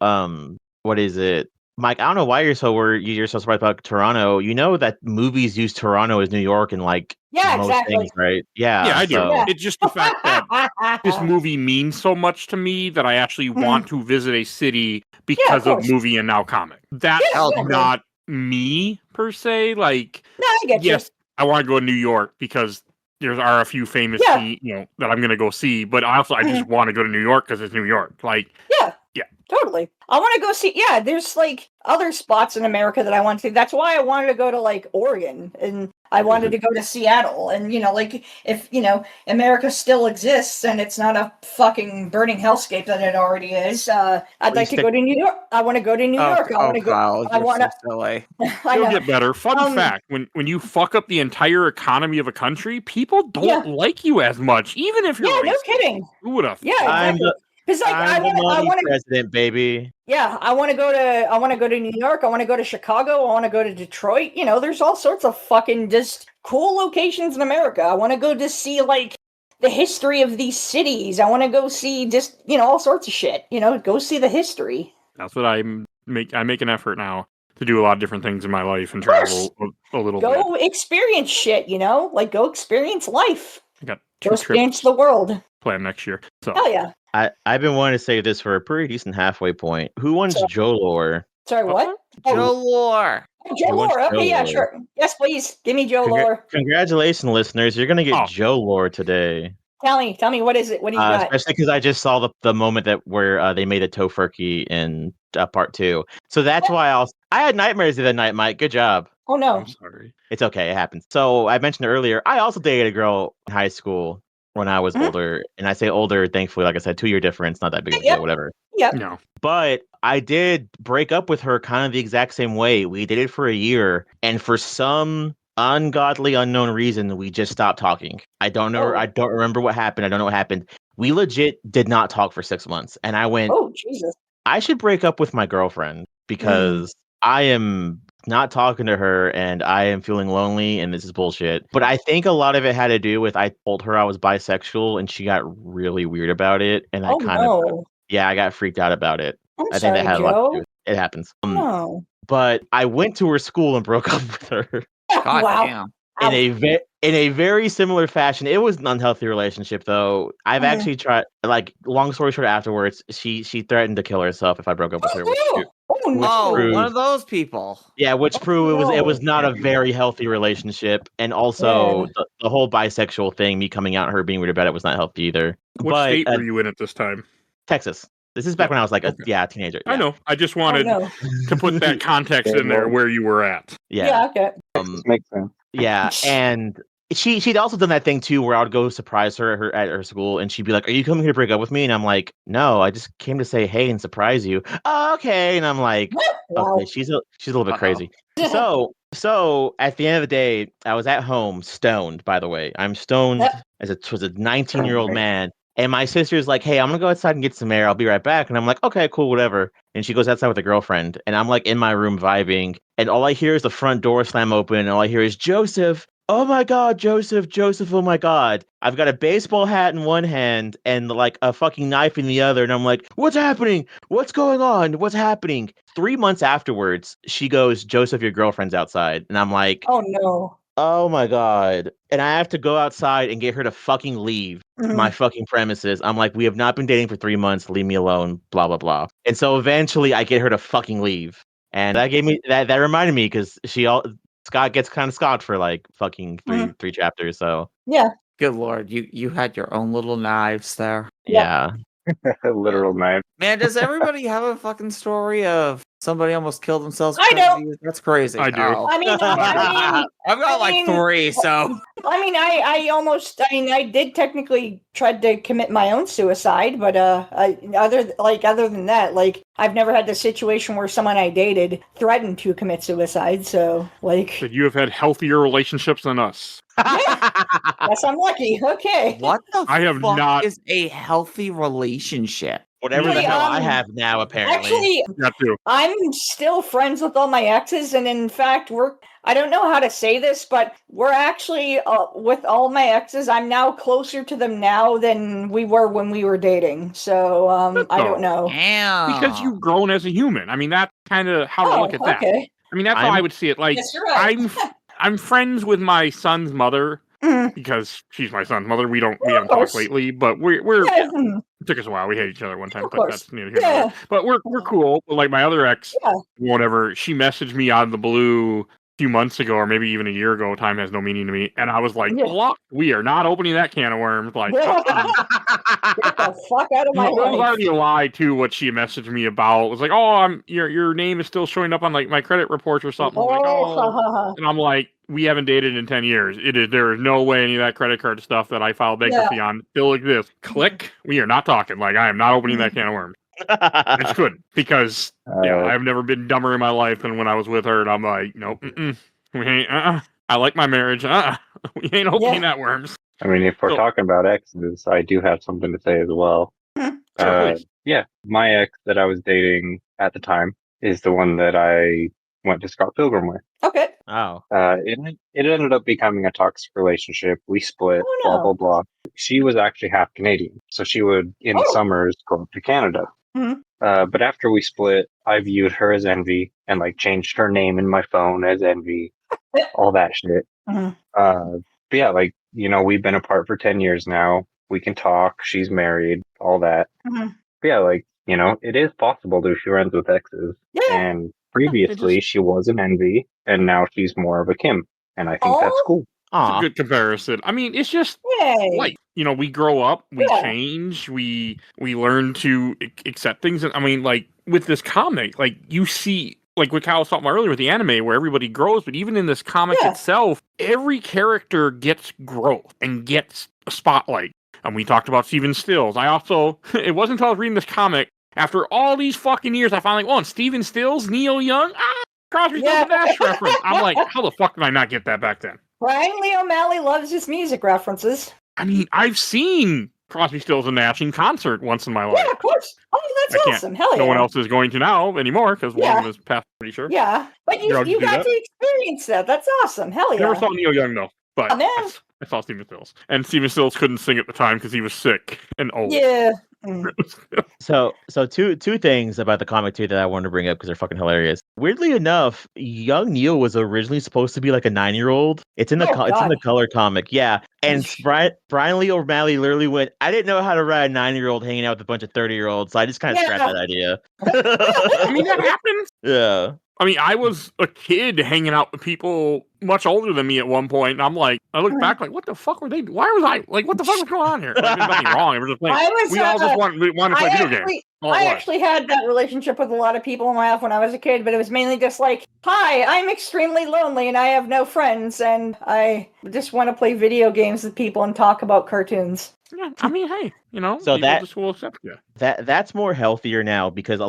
what is it? Mike, I don't know why you're so surprised about Toronto. You know that movies use Toronto as New York in most exactly. things, right? Yeah, Yeah, I do. Yeah. It's just the fact that this movie means so much to me that I actually want to visit a city because of movie and now comic. That's not me per se. No, I get yes, I want to go to New York because there are a few famous, that I'm going to go see. But I just want to go to New York because it's New York. Yeah. Totally. I want to go see, there's other spots in America that I want to see. That's why I wanted to go to Oregon and I wanted to go to Seattle. And, if, America still exists and it's not a fucking burning hellscape that it already is, I'd like to go to New York. I want to go to New York. I want to go. Kyle, I want to. so silly. It'll get better. Fun fact, when you fuck up the entire economy of a country, people don't like you as much, even if you're racist. No kidding. Who would have? Yeah, exactly. Because I'm the money president, baby. Yeah, I want to go to New York. I want to go to Chicago. I want to go to Detroit. There's all sorts of fucking just cool locations in America. I want to go to see the history of these cities. I want to go see just all sorts of shit. Go see the history. That's what I make an effort now to do a lot of different things in my life and travel a little bit. Go experience shit. Go experience life. I got go experience the world. Planned next year. So hell yeah. I've been wanting to say this for a pretty decent halfway point. Who wants Joe Lore? Sorry, what? Joe Lore. Joe Lore. Okay, yeah, sure. Yes, please. Give me Joe Lore. Congratulations, listeners. You're going to get Joe Lore today. Tell me, what is it? What do you got? Especially because I just saw the moment where they made a tofurkey in part 2. So that's why I had nightmares the other night, Mike. Good job. Oh, no. I'm sorry. It's okay. It happens. So I mentioned earlier, I also dated a girl in high school when I was older. And I say older, thankfully, like I said, 2-year difference, not that big of a deal, whatever. Yeah. No. But I did break up with her kind of the exact same way. We did it for a year. And for some ungodly, unknown reason, we just stopped talking. I don't know. I don't remember what happened. I don't know what happened. We legit did not talk for 6 months. And I went, oh, Jesus. I should break up with my girlfriend because I am not talking to her and I am feeling lonely and this is bullshit. But I think a lot of it had to do with I told her I was bisexual and she got really weird about it. And I got freaked out about it. I think that had a lot to do with it. It happens. But I went to her school and broke up with her. God damn. in a very similar fashion. It was an unhealthy relationship, though. I've actually tried. Like, long story short, afterwards, she threatened to kill herself if I broke up with her. One of those people. Yeah, which proved it was not a very healthy relationship, and also the whole bisexual thing, me coming out and her being weird about it, was not healthy either. What state were you in at this time? Texas. This is back when I was like a teenager. Yeah. I know. I just wanted to put that context in there where you were at. Yeah. Okay. Makes sense. Yeah, and she'd also done that thing too, where I would go surprise her at her school, and she'd be like, "Are you coming here to break up with me?" And I'm like, "No, I just came to say hey and surprise you." Oh, okay, and I'm like, "Okay, she's a little bit crazy." So at the end of the day, I was at home, stoned. By the way, I'm stoned as a 19-year-old man. And my sister's like, "Hey, I'm gonna go outside and get some air. I'll be right back." And I'm like, "Okay, cool, whatever." And she goes outside with a girlfriend, and I'm like in my room vibing, and all I hear is the front door slam open, and all I hear is Joseph. Oh my God, Joseph, oh my God. I've got a baseball hat in one hand and like a fucking knife in the other, and I'm like, "What's happening? What's going on? What's happening?" 3 months afterwards, she goes, "Joseph, your girlfriend's outside," and I'm like, "Oh no." Oh my God. And I have to go outside and get her to fucking leave my fucking premises. I'm like, "We have not been dating for 3 months. Leave me alone, blah, blah, blah." And so eventually I get her to fucking leave. And that gave me that reminded me, because Scott gets kind of Scott for like fucking three chapters. So yeah. Good Lord, you had your own little knives there. Yeah. Literal knife. Man, does everybody have a fucking story of somebody almost killed themselves? I because of don't. you? That's crazy. I do. Oh. I mean, I've got like 3, so. I did technically try to commit my own suicide, but other than that, like, I've never had the situation where someone I dated threatened to commit suicide. So, like, But you have had healthier relationships than us. yes, I'm lucky. Okay. What the I have fuck not- is a healthy relationship? Whatever the hell I have now, apparently. Actually, That too. I'm still friends with all my exes, and in fact, I don't know how to say this, but we're actually, with all my exes, I'm now closer to them now than we were when we were dating. So, I don't know. Damn. Because you've grown as a human. I mean, that's kind of how I look at that. Okay. I mean, that's how I would see it. Like, Yes, you're right. I'm friends with my son's mother because she's my son's mother. We haven't talked lately, but we're it took us a while. We hate each other at one time, but that's neither here nor there. But we're cool. Like my other ex, whatever, she messaged me out of the blue a few months ago, or maybe even a year ago. Time has no meaning to me, and I was like, "Look, we are not opening that can of worms." Like, Get the fuck out of my it was life. already a lie too. What she messaged me about, it was like, "Oh, your name is still showing up on like my credit reports or something." I'm like, "Oh," and I'm like, "We haven't dated in 10 years. There is no way any of that credit card stuff that I filed bankruptcy on still exists." Click. We are not talking. Like, I am not opening that can of worms. I just couldn't, because I've never been dumber in my life than when I was with her, and I'm like, "Nope, we ain't. I like my marriage. We ain't opening that worms." I mean, if we're talking about exes, I do have something to say as well. Sure, yeah, my ex that I was dating at the time is the one that I went to Scott Pilgrim with. Okay. Oh. It ended up becoming a toxic relationship. We split, blah, blah, blah. She was actually half Canadian, so she would, in the summers, go up to Canada. But after we split, I viewed her as Envy and, like, changed her name in my phone as Envy, all that shit. But yeah, like, you know, we've been apart for 10 years now. We can talk. She's married, all that. But yeah, like, you know, it is possible to be friends with exes. And previously, she was an Envy, and now she's more of a Kim. And I think that's cool. It's a good comparison. I mean, it's just like, you know, we grow up, we change, we learn to accept things. And I mean, like with this comic, like you see, like what Kyle was talking about earlier with the anime, where everybody grows, but even in this comic itself, every character gets growth and gets a spotlight. And we talked about Steven Stills. I also, it wasn't until I was reading this comic, after all these fucking years, I finally, and Steven Stills, Neil Young, Crosby, Stills, and Nash reference. I'm like, how the fuck did I not get that back then? Brian Lee O'Malley loves his music references. I mean, I've seen Crosby, Stills, and Nash in concert once in my life. Yeah, of course. Oh, that's awesome. Hell yeah. No one else is going to now anymore, because one of them is passed, pretty sure. Yeah, but you got to experience that. That's awesome. Hell yeah. Never saw Neil Young, though, but I saw Steven Stills. And Steven Stills couldn't sing at the time because he was sick and old. Yeah. So two things about the comic too that I wanted to bring up because they're fucking hilarious. Weirdly enough, young Neil was originally supposed to be like a 9-year-old. It's in the it's in the color comic, yeah. And Brian Lee O'Malley literally went, I didn't know how to write a 9-year-old hanging out with a bunch of 30-year-olds, so I just kind of scrapped that idea. I mean, that happens. Yeah. I mean, I was a kid hanging out with people much older than me at one point, and I'm like, I look back like, what the fuck were they? Why was I like, what the fuck was going on here? Like, there's nothing wrong. We're just playing. We all just want to play video games. I actually had that relationship with a lot of people in my life when I was a kid, but it was mainly just like, hi, I'm extremely lonely and I have no friends, and I just want to play video games with people and talk about cartoons. Yeah, I mean, hey, so that just will accept you. That's more healthier now because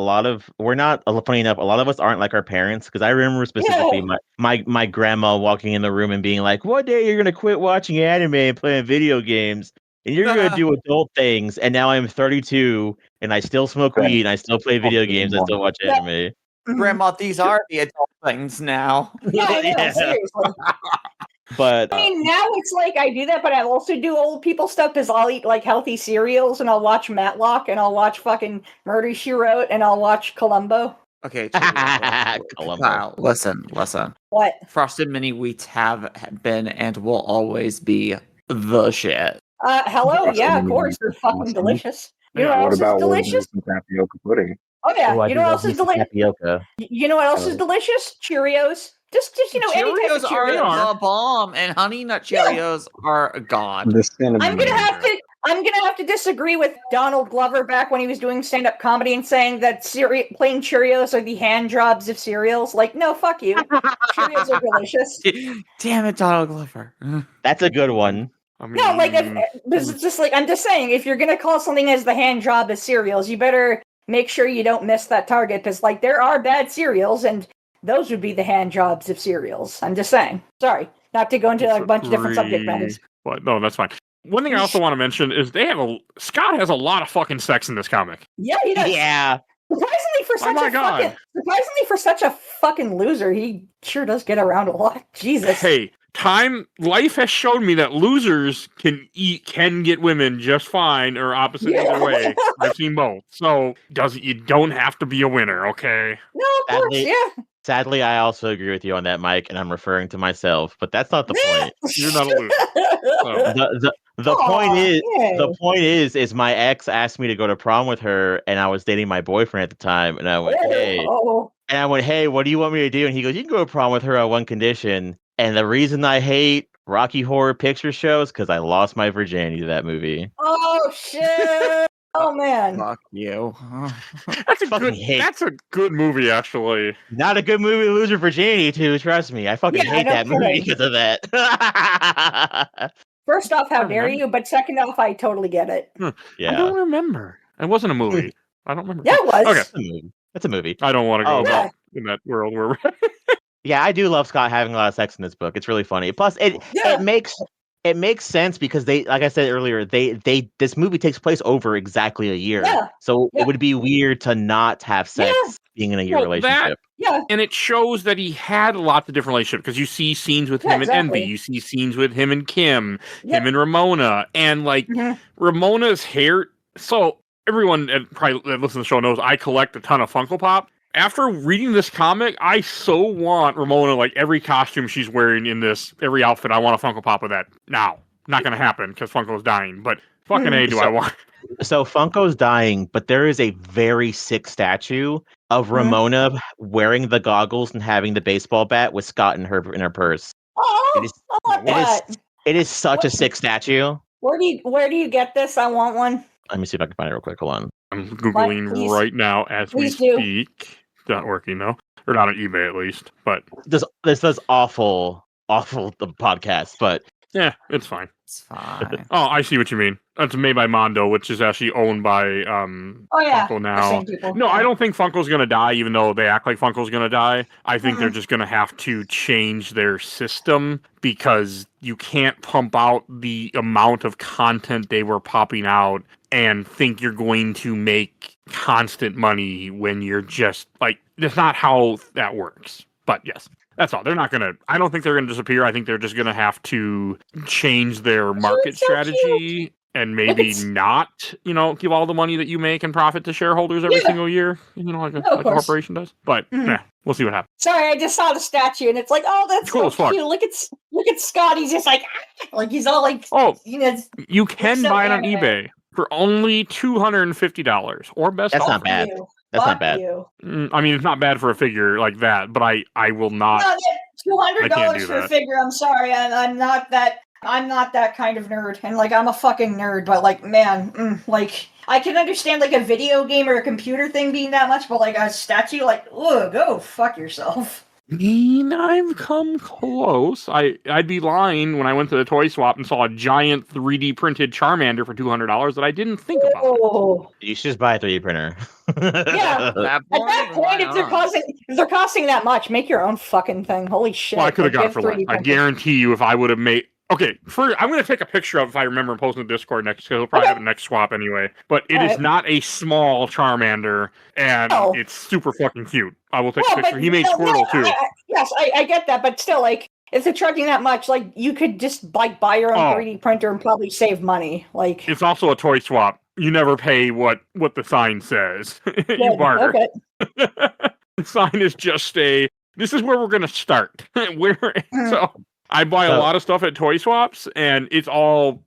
we're not, funny enough, a lot of us aren't like our parents. Because I remember specifically my grandma walking in the room and being like, "One day you're gonna quit watching anime and playing video games, and you're gonna do adult things." And now I'm 32 and I still smoke weed and I still play video games. I still watch anime. Grandma, these are the adult things now. Yeah, I know, seriously. But I mean, now it's like I do that, but I also do old people stuff because I'll eat like healthy cereals and I'll watch Matlock and I'll watch fucking Murder, She Wrote and I'll watch Columbo. Okay, Kyle, listen. What? Frosted Mini Wheats have been and will always be the shit. Hello, yeah, of course, they're fucking delicious. You know what else is delicious? Tapioca pudding. Oh yeah, I you know what else is delicious? Tapioca. You know what else is delicious? Cheerios. Just any type of Cheerios are Cheerios. the bomb, and Honey Nut Cheerios are god. I'm gonna have to disagree with Donald Glover back when he was doing stand-up comedy and saying that plain Cheerios are the hand jobs of cereals. Like, no, fuck you. Cheerios are delicious. Damn it, Donald Glover. That's a good one. I mean, No, like, it's just like, I'm just saying, if you're gonna call something as the hand job of cereals, you better make sure you don't miss that target, because, like, there are bad cereals, and those would be the hand jobs of cereals. I'm just saying. Sorry. Not to go into like, a bunch of different subject matters. But no, that's fine. One thing I also want to mention is Scott has a lot of fucking sex in this comic. Yeah, he does. Yeah. Surprisingly for such a fucking loser, he sure does get around a lot. Jesus. Hey, life has shown me that losers can get women just fine, or opposite either way. I've seen both. So you don't have to be a winner, okay? No, of course, yeah. Sadly, I also agree with you on that, Mike, and I'm referring to myself, but that's not the point. You're not a loser. So. The point is my ex asked me to go to prom with her, and I was dating my boyfriend at the time, and I went, hey, what do you want me to do? And he goes, you can go to prom with her on one condition. And the reason I hate Rocky Horror Picture Show is because I lost my virginity to that movie. Oh shit! Oh man! Fuck you. That's a good movie, actually. Not a good movie to lose your virginity to. Trust me, I fucking hate that movie because of that. First off, how dare you? But second off, I totally get it. Yeah. I don't remember. It wasn't a movie. I don't remember. Yeah, it was. Okay. That's a movie. I don't want to go in that world where we're Yeah, I do love Scott having a lot of sex in this book. It's really funny. Plus, it makes sense because they, like I said earlier, this movie takes place over exactly a year. Yeah. So it would be weird to not have sex being in a year relationship. And it shows that he had lots of different relationships because you see scenes with him and Envy, you see scenes with him and Kim, him and Ramona, and like Ramona's hair. So everyone probably that listens to the show knows I collect a ton of Funko Pop. After reading this comic, I so want Ramona, like every costume she's wearing in this, every outfit, I want a Funko Pop of that now. Not going to happen because Funko's dying, but fucking A, do I want. So Funko's dying, but there is a very sick statue of Ramona wearing the goggles and having the baseball bat with Scott in her purse. Oh, I want that. It is such a sick statue. Where do you get this? I want one. Let me see if I can find it real quick. Hold on. I'm Googling right now as we speak. Not working though, or not on eBay at least. But this does awful the podcast, but yeah, it's fine. It's fine. Oh, I see what you mean. It's made by Mondo, which is actually owned by Funko now. No, I don't think Funko's gonna die, even though they act like Funko's gonna die. I think they're just gonna have to change their system because you can't pump out the amount of content they were popping out and think you're going to make constant money when you're just like, that's not how that works. But yes, that's all. I don't think they're going to disappear. I think they're just going to have to change their market strategy and maybe not, give all the money that you make and profit to shareholders every single year, like a corporation does. But we'll see what happens. Sorry, I just saw the statue and it's like, oh, that's Cool so cute. Look at Scott. He's just like he's all like, you can buy it on eBay for only $250 or best. That's offer. not bad. That's not bad. I mean, it's not bad for a figure like that, but I will not. $200 for a figure. I'm sorry, I'm not that kind of nerd, and I'm a fucking nerd. But man, I can understand a video game or a computer thing being that much, but a statue, go fuck yourself. I've come close. I'd be lying when I went to the toy swap and saw a giant 3D printed Charmander for $200 that I didn't think about. You should just buy a 3D printer. Yeah. At that point, if they're costing that much, make your own fucking thing. Holy shit! Well, I could have got it for less. I guarantee you, if I would have made. Okay, I'm going to take a picture of if I remember and post in the Discord next, because we'll probably have it next swap anyway. But it is not a small Charmander, and it's super fucking cute. I will take a picture. He made Squirtle, too. Yes, I get that, but still, if they're charging that much, you could just buy your own 3D printer and probably save money. It's also a toy swap. You never pay what the sign says. You barter. Okay. The sign is just this is where we're going to start. So I buy a lot of stuff at toy swaps, and it's all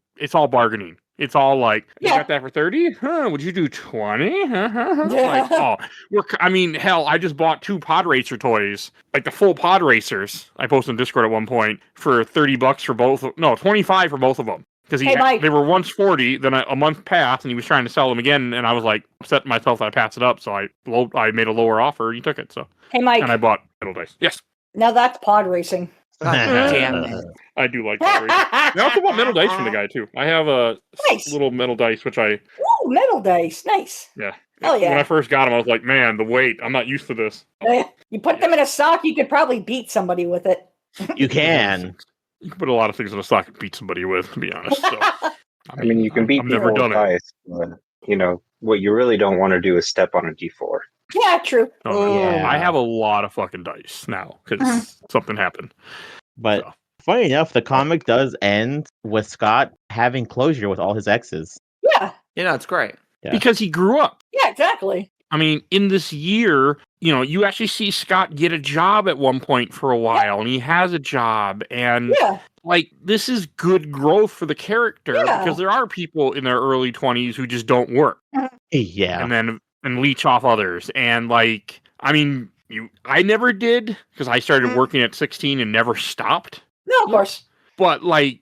bargaining. It's all you got that for 30? Huh? Would you do 20? Hell, I just bought 2 Pod Racer toys, the full Pod Racers. I posted on Discord at one point for $30 for both. No, 25 for both of them. Because they were once 40, then a month passed, and he was trying to sell them again, and I was upset myself that I passed it up, so I made a lower offer, and he took it. So hey, Mike. And I bought metal dice. Yes. Now that's pod racing. Damn it. I do like pod racing. I also bought metal dice from the guy too. I have a little metal dice, which I. Ooh, metal dice, nice. Yeah. Oh yeah. When I first got them, I was like, man, the weight. I'm not used to this. You put them in a sock, you could probably beat somebody with it. You can. You can put a lot of things in a sock and beat somebody with, to be honest. So, you can beat never done dice, but, what you really don't want to do is step on a D4. Yeah, true. I have a lot of fucking dice now because something happened. But funny enough, the comic does end with Scott having closure with all his exes. Yeah. It's great. Yeah. Because he grew up. Yeah, exactly. In this year, you actually see Scott get a job at one point for a while, and he has a job, and this is good growth for the character because there are people in their early 20s who just don't work. Yeah. And leech off others. And I never did because I started working at 16 and never stopped. No, of course. But to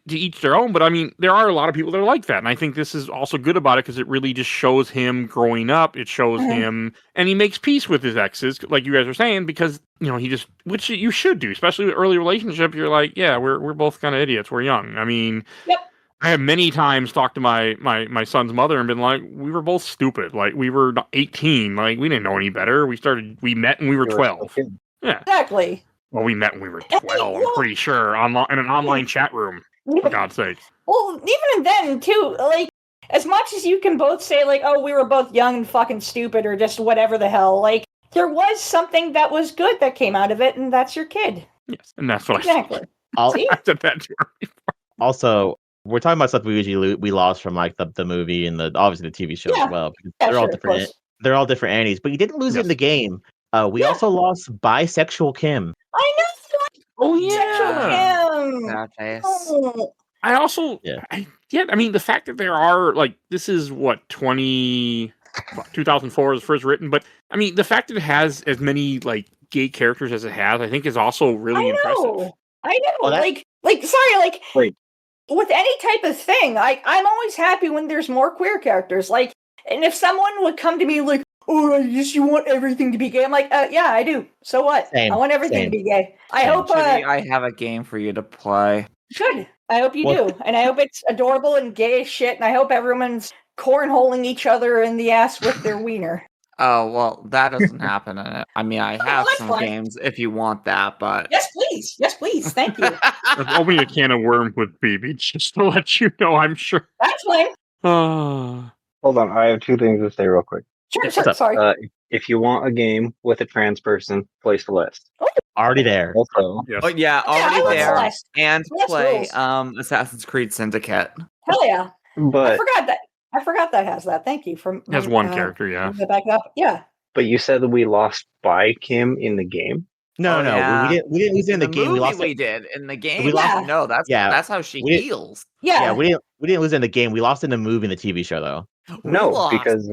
each their own. But there are a lot of people that are like that. And I think this is also good about it because it really just shows him growing up. It shows him, and he makes peace with his exes, like you guys are saying, because, he just, which you should do, especially with early relationship. You're like, yeah, we're both kind of idiots. We're young. Yep. I have many times talked to my son's mother and been like, we were both stupid. We were 18. We didn't know any better. We met when we were 12. Yeah. Exactly. Well, we met when we were 12, I'm pretty sure, in an online chat room, for God's sake. Well, even then, too, as much as you can both say, we were both young and fucking stupid or just whatever the hell, there was something that was good that came out of it, and that's your kid. Yes, and that's what exactly. I said that to her before. Also, we're talking about stuff we lost from the movie and obviously the TV show as well. They're all different. They're all different Annies, but you didn't lose it in the game. We also lost bisexual Kim. I know. Oh yeah. I also the fact that there are this is 2004 was first written, but the fact that it has as many gay characters as it has, I think is also really impressive. I know. Well, Wait. With any type of thing, I'm always happy when there's more queer characters. And if someone would come to me oh, you want everything to be gay, I'm like, yeah, I do. So what? Same. I want everything to be gay. I hope. I have a game for you to play. Good. I hope you do, and I hope it's adorable and gay as shit. And I hope everyone's cornholing each other in the ass with their wiener. Oh, well, that doesn't happen in it. I have some games if you want that, but... Yes, please. Yes, please. Thank you. Let's open a can of worms with Phoebe, just to let you know, I'm sure. That's fine. Hold on, I have 2 things to say real quick. Sure, sorry. If you want a game with a trans person, play Celeste. Already there. Also, yes. Oh, yeah, already there. Celeste. And Celeste play rules. Assassin's Creed Syndicate. Hell yeah. But I forgot that has that. Thank you for Has one character, yeah. back up. Yeah. but you said that we lost by Kim in the game. No, Oh, no, yeah. we didn't lose it in the game. movie We lost we it. did. In the game, We lost- no, that's how she we didn't- heals. Yeah, we didn't lose it in the game. We lost it in the movie and the TV show though. We No, lost. because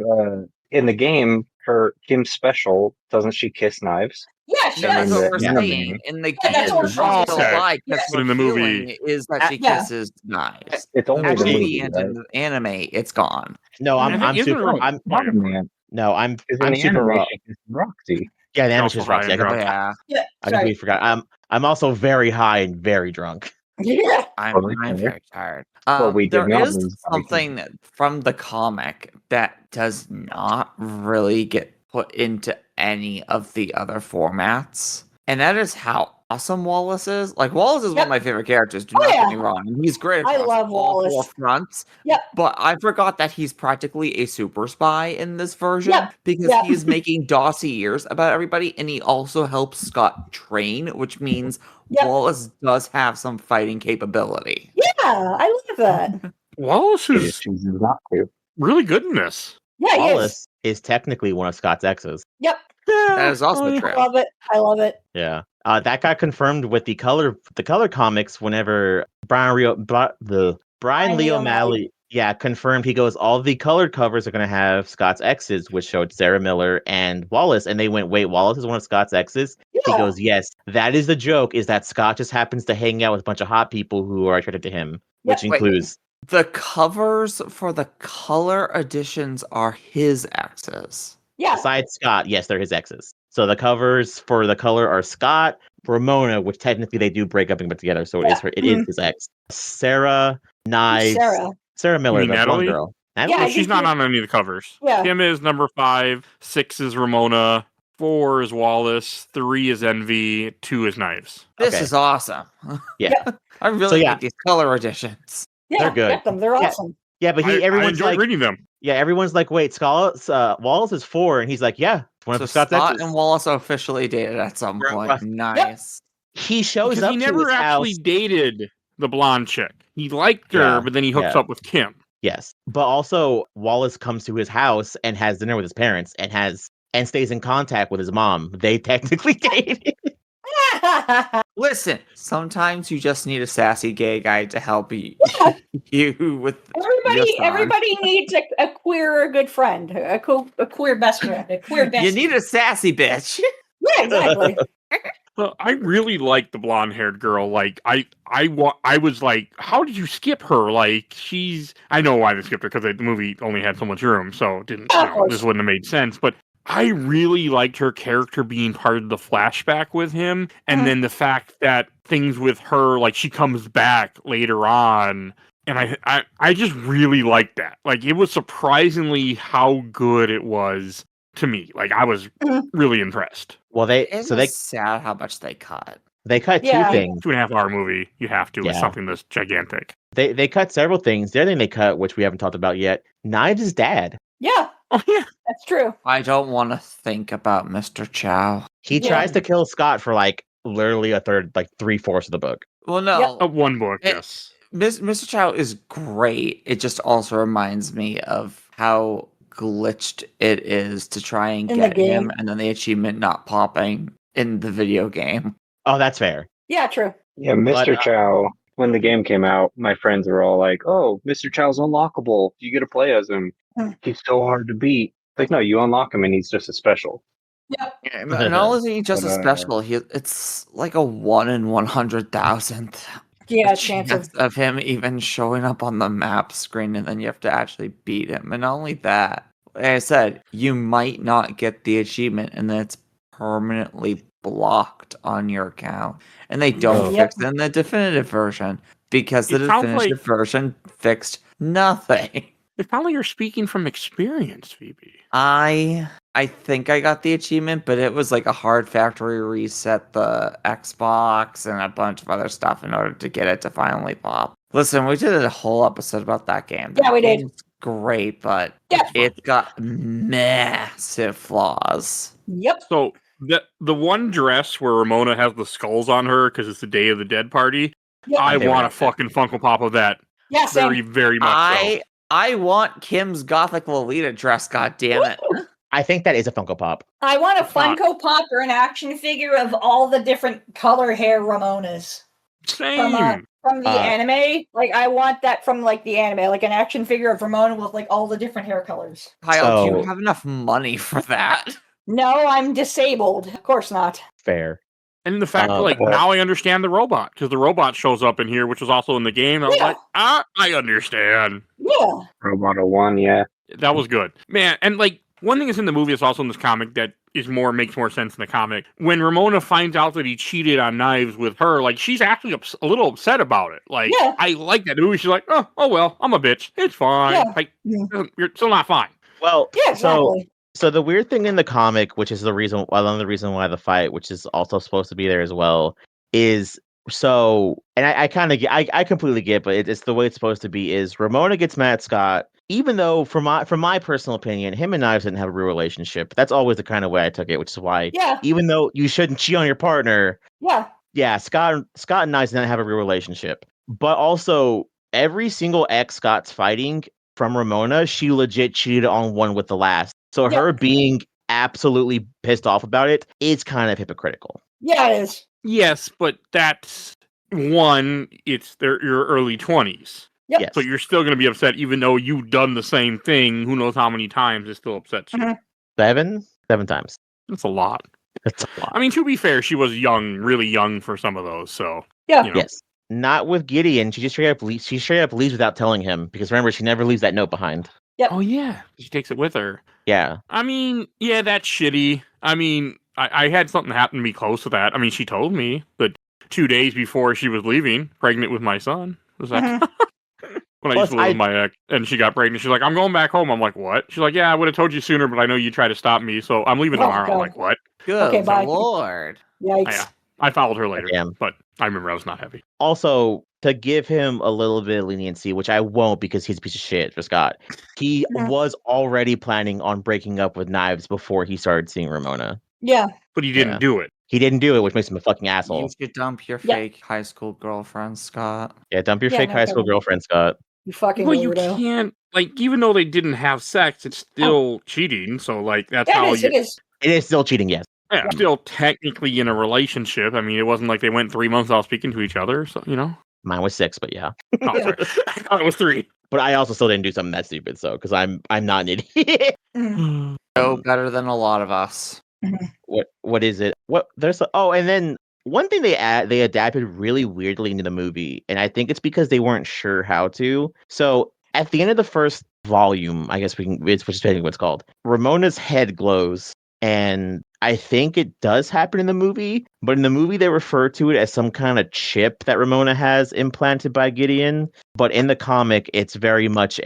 in the game, her Kim's special, doesn't she kiss knives? Yeah, No, that's Yeah. what we're Yeah. saying. In the Yeah, that's game, what she's we're still saying. alive Yes. because But in the movie- is that she Yeah. kisses knives. It's only In the the Actually- movie movie, and right? in the anime, it's gone. No, I'm Isn't super. Ro- I'm Oh, yeah, of course. Man, no, because I'm in the super. animation, it's Roxy. Yeah, the Also animation's high Roxy. and I, Oh, drunk. yeah. Yeah. I completely forgot. I'm also very high and very drunk. Yeah. I'm Okay. very tired. Well, we did There not is lose by something from the comic that does not really get put into any of the other formats, and that is how awesome Wallace is. Like, Wallace is one Yep. of my favorite characters. Do Oh, not yeah. get me wrong, and he's great. I across love all four Wallace. fronts. Yep. But I forgot that he's practically a super spy in this version Yep. because Yep. he is making dossiers about everybody, and he also helps Scott train, which means Yep. Wallace does have some fighting capability. Yeah, I love that. Wallace He is just chooses not to. really good in this. Yeah, he is. Wallace is technically one of Scott's exes. Yep. That is also Yeah. true. I love it. I love it. Yeah. That got confirmed with the color comics whenever Brian Lee Lee O'Malley confirmed. He goes, all the colored covers are going to have Scott's exes, which showed Sarah Miller and Wallace, and they went, wait, Wallace is one of Scott's exes? He Yeah. goes, yes, that is the joke, is that Scott just happens to hang out with a bunch of hot people who are attracted to him, which Yep. Wait. includes The covers for the color editions are his exes. Yeah. besides Scott, yes, they're his exes. So the covers for the color are Scott, Ramona, which technically they do break up and put together, so Yeah. it is his ex. Sarah, Knives, Sarah Miller, mean the blonde Natalie? girl. Yeah, Well, I she's think not you- on any of the covers. Yeah. Kim is number 5, 6 is Ramona, 4 is Wallace, 3 is Envy, 2 is Knives. This Okay. is awesome. Yeah. I really yeah. like these color editions. Yeah, They're good. get them. They're Yeah. awesome. Yeah, but I everyone's enjoy like, reading them. everyone's like, wait, Wallace is 4, and he's like, yeah, it's one So of Scott's Scott exes. and Wallace officially dated at some Right, point. right. Nice. He shows Because up he to never his actually house. dated the blonde chick. He liked her, Yeah, but then he hooks yeah. up with Kim. Yes, but also Wallace comes to his house and has dinner with his parents and stays in contact with his mom. They technically dated. Listen, sometimes you just need a sassy gay guy to help you, with your son. Everybody needs a queer good friend, a queer best friend, a queer best. You need a sassy bitch. Yeah, exactly. Well, I really like the blonde-haired girl. Like, I was like, how did you skip her? Like, I know why they skipped her, because the movie only had so much room, so it didn't, Of course. this wouldn't have made sense. But I really liked her character being part of the flashback with him, and then the fact that things with her, like, she comes back later on, and I just really liked that. Like, it was surprisingly how good it was to me. Like, I was really impressed. Well, It's sad how much they cut. they cut Yeah. two things. 2.5 hour movie, you have to, with Yeah. something that's gigantic. They cut several things. The other thing they cut, which we haven't talked about yet, Knives' dad. Yeah, Oh, yeah. that's true. I don't want to think about Mr. Chow. He Yeah. tries to kill Scott for like literally a third, like 3/4 of the book. Well, no. One book, It- yes. Mr. Chow is great. It just also reminds me of how glitched it is to try and In the get him, game. and then the achievement not popping in the video game. Oh, that's fair. Yeah, true. Yeah, Mr. But, Chow, when the game came out, my friends were all like, oh, Mr. Chow's unlockable. You get to play as him. He's so hard to beat. Like, no, you unlock him and he's just a special. And not only is he just a But, special, it's like a 1 in 100,000th Yeah, chance of chance of him even showing up on the map screen, and then you have to actually beat him. And not only that, like I said, you might not get the achievement, and then it's permanently blocked on your account. And they don't Yep. fix it in the definitive version because the It sounds definitive like- version fixed nothing. It sounds like you're speaking from experience, Phoebe. I think I got the achievement, but it was like a hard factory reset the Xbox and a bunch of other stuff in order to get it to finally pop. Listen, we did a whole episode about that game. Yeah, we That did. game's great, but Yeah. it's got massive flaws. Yep. So the one dress where Ramona has the skulls on her because it's the Day of the Dead party, Yeah. I They want were- a fucking Funko Pop of that. Yeah, same. Very, very much so. I want Kim's Gothic Lolita dress, god damn it. I think that is a Funko Pop. I want a It's not. Funko Pop or an action figure of all the different color hair Ramonas Same. from the anime. Like, I want that from like the anime, like an action figure of Ramona with like all the different hair colors. Kyle, do So- you have enough money for that? No, I'm disabled. Of course not. Fair. And the fact that, like, well- now I understand the robot, because the robot shows up in here, which was also in the game. I was Yeah. like, I understand. Yeah. Robot 01, yeah. That was good. Man, and, like, one thing that's in the movie, that's also in this comic that makes more sense in the comic. When Ramona finds out that he cheated on Knives with her, like, she's actually a little upset about it. Like, Yeah. I like that movie. She's like, oh well, I'm a bitch. It's fine. Yeah. Like, Yeah. you're still not fine. Well, Yeah, exactly. So the weird thing in the comic, which is another reason why the fight, which is also supposed to be there as well, is and I kind of I completely get, but it's the way it's supposed to be. Is Ramona gets mad at Scott, even though from my personal opinion, him and Knives didn't have a real relationship. That's always the kind of way I took it, which is why Yeah. even though you shouldn't cheat on your partner, Yeah. Scott and Knives didn't have a real relationship. But also every single ex Scott's fighting from Ramona, she legit cheated on one with the last. So Yeah. her being absolutely pissed off about it is kind of hypocritical. Yeah, it is. Yes, but that's one. It's your early 20s. Yep. Yes. So you're still going to be upset, even though you've done the same thing. Who knows how many times it still upsets you? Mhm. 7 times. That's a lot. That's a lot. I mean, to be fair, she was young, really young for some of those. So Yeah. you know. Yes. Not with Gideon. She just straight up leaves without telling him, because remember, she never leaves that note behind. Oh yeah, she takes it with her. Yeah. I mean, yeah, that's shitty. I mean, I had something happen to me close to that. I mean, she told me that 2 days before she was leaving, pregnant with my son. Was that when I used to live with my ex, and she got pregnant? She's like, "I'm going back home." I'm like, "What?" She's like, "Yeah, I would have told you sooner, but I know you tried to stop me, so I'm leaving Oh, tomorrow." I'm God. like, "What?" Good Okay, bye. lord. Yikes. Yeah, I followed her later, Damn. but I remember I was not happy. Also, to give him a little bit of leniency, which I won't because he's a piece of shit for Scott, he Mhm. was already planning on breaking up with Knives before he started seeing Ramona. Yeah. But he didn't Yeah. do it. He didn't do it, which makes him a fucking You asshole. should dump your Yeah. fake high school girlfriend, Scott. Yeah, dump your Yeah, fake no high school kidding. girlfriend, Scott. You fucking Well, you weirdo. can't, like, even though they didn't have sex, it's still cheating. So, like, that's Yeah, how it is. you. It is. It is still cheating, yes. Yeah, still technically in a relationship. I mean, it wasn't like they went 3 months without speaking to each other. So, you know. Mine was 6, but yeah. Oh, sorry. I thought it was 3. But I also still didn't do something that stupid, so because I'm not an idiot. Mhm. No better than a lot of us. What is it? And then one thing they adapted really weirdly into the movie, and I think it's because they weren't sure how to. So at the end of the first volume, I guess it's what it's called. Ramona's head glows, and I think it does happen in the movie, but in the movie they refer to it as some kind of chip that Ramona has implanted by Gideon. But in the comic, it's very much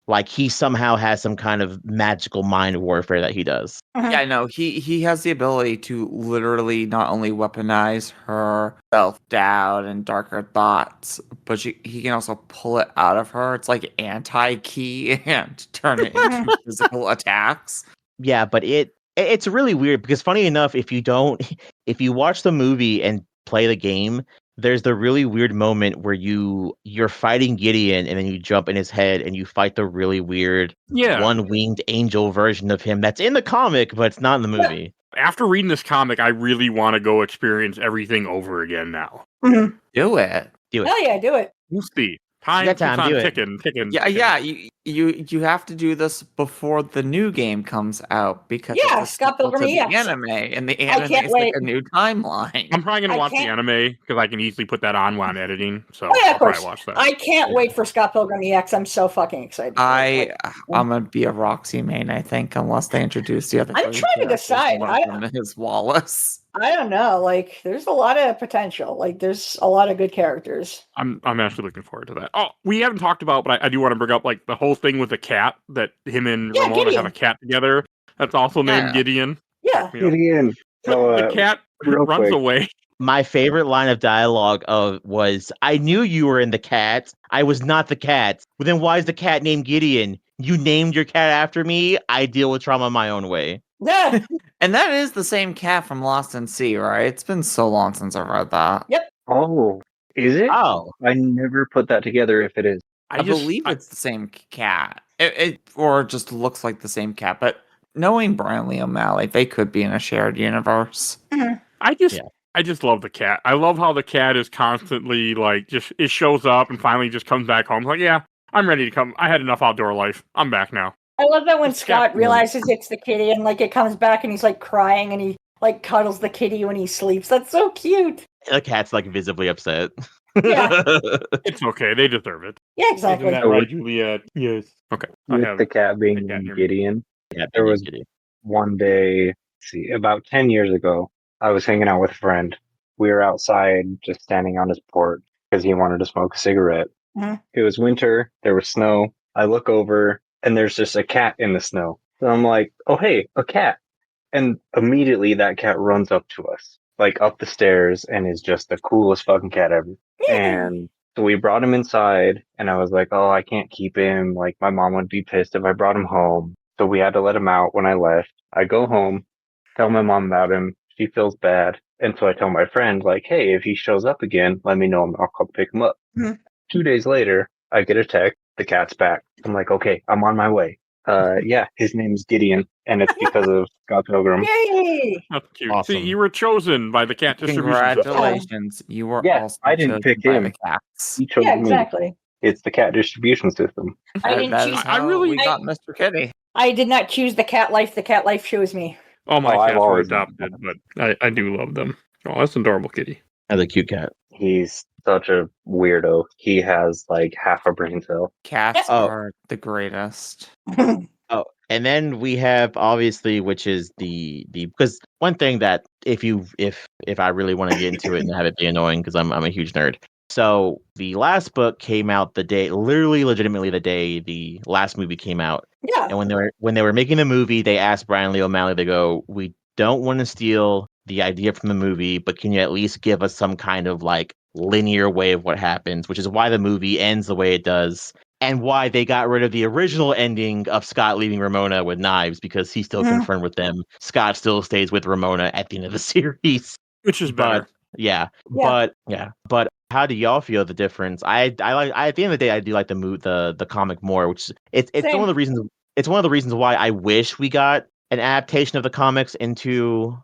like he somehow has some kind of magical mind warfare that he does. Yeah, no, he has the ability to literally not only weaponize her self-doubt and darker thoughts, but he can also pull it out of her. It's like anti-key and turn it into physical attacks. Yeah, but it's really weird because funny enough, if you watch the movie and play the game, there's the really weird moment where you're fighting Gideon and then you jump in his head and you fight the really weird one-winged angel version of him that's in the comic, but it's not in the movie. After reading this comic, I really want to go experience everything over again now. Mhm. Do it. Hell yeah, do it. We'll see. Time got time, keeps on do it. ticking. Yeah. You have to do this before the new game comes out because Yeah, it's a Scott sequel to Pilgrim the EX. anime, and the can't anime is like wait. a new timeline. I'm probably going I to watch the can't- anime because I can easily put that on while I'm editing. So Oh, yeah, of I'll probably course. watch that. I can't wait for Scott Pilgrim EX. I'm so fucking excited. I'm gonna be a Roxy main, I think, unless they introduce the other. I'm three trying to characters, decide. one of them is Wallace. I don't know. Like, there's a lot of potential. Like, there's a lot of good characters. I'm actually looking forward to that. Oh, we haven't talked about, but I do want to bring up like the whole thing with the cat that him and Yeah, Ramona Gideon. have a cat together. That's also named Yeah. Gideon. Yeah. You know, Gideon. So, the cat real runs quick. away. My favorite line of dialogue was, "I knew you were in the cat. I was not the cat. Well, then why is the cat named Gideon? You named your cat after me. I deal with trauma my own way." Yeah. And that is the same cat from Lost in Sea, right? It's been so long since I've read that. Oh, is it? Oh, I never put that together if it is. I believe it's the same cat. It or just looks like the same cat, but knowing Brian Lee O'Malley, they could be in a shared universe. I just love the cat. I love how the cat is constantly like it shows up and finally just comes back home. Like, yeah, I'm ready to come. I had enough outdoor life. I'm back now. I love that when Scott realizes it's the kitty and like it comes back and he's like crying and he like cuddles the kitty when he sleeps. That's so cute. The cat's like visibly upset. Yeah. It's okay. They deserve it. Yeah, exactly. Isn't that right, Juliet? Yes. Okay. With the cat being Gideon, there was one day, about 10 years ago, I was hanging out with a friend. We were outside just standing on his porch because he wanted to smoke a cigarette. Mhm. It was winter. There was snow. I look over and there's just a cat in the snow. So I'm like, oh, hey, a cat. And immediately that cat runs up to us, like up the stairs, and is just the coolest fucking cat ever. And so we brought him inside, and I was like, oh, I can't keep him. Like, my mom would be pissed if I brought him home. So we had to let him out when I left. I go home, tell my mom about him. She feels bad. And so I tell my friend, like, hey, if he shows up again, let me know and I'll come pick him up. Mhm. 2 days later, I get a text. The cat's back. I'm like, okay, I'm on my way. Yeah, his name is Gideon, and it's because of Scott Pilgrim. Yay! That's cute. Awesome. See, you were chosen by the cat distribution system. Congratulations. You were also I didn't pick chosen by him. the cats. He chose Yeah, me. exactly. It's the cat distribution system. I didn't That choose. is how we got Mr. Kitty. I did not choose the cat life. The cat life chose me. All my I've cats were always adopted, but I do love them. Oh, that's an adorable kitty. That's a cute cat. He's such a weirdo. He has like half a brain cell. Cats Oh. are the greatest. Oh, and then we have obviously, which is the because one thing that if I really want to get into it and have it be annoying because I'm a huge nerd. So the last book came out the day, literally, legitimately the day the last movie came out. Yeah. And when they were making the movie, they asked Brian Lee O'Malley. They go, "We don't want to steal the idea from the movie, but can you at least give us some kind of like linear way of what happens?" Which is why the movie ends the way it does. And why they got rid of the original ending of Scott leaving Ramona with knives because he's still confirmed with them. Scott still stays with Ramona at the end of the series. Which is better. But how do y'all feel the difference? I like at the end of the day I do like the comic more, which it's one of the reasons why I wish we got an adaptation of the comics into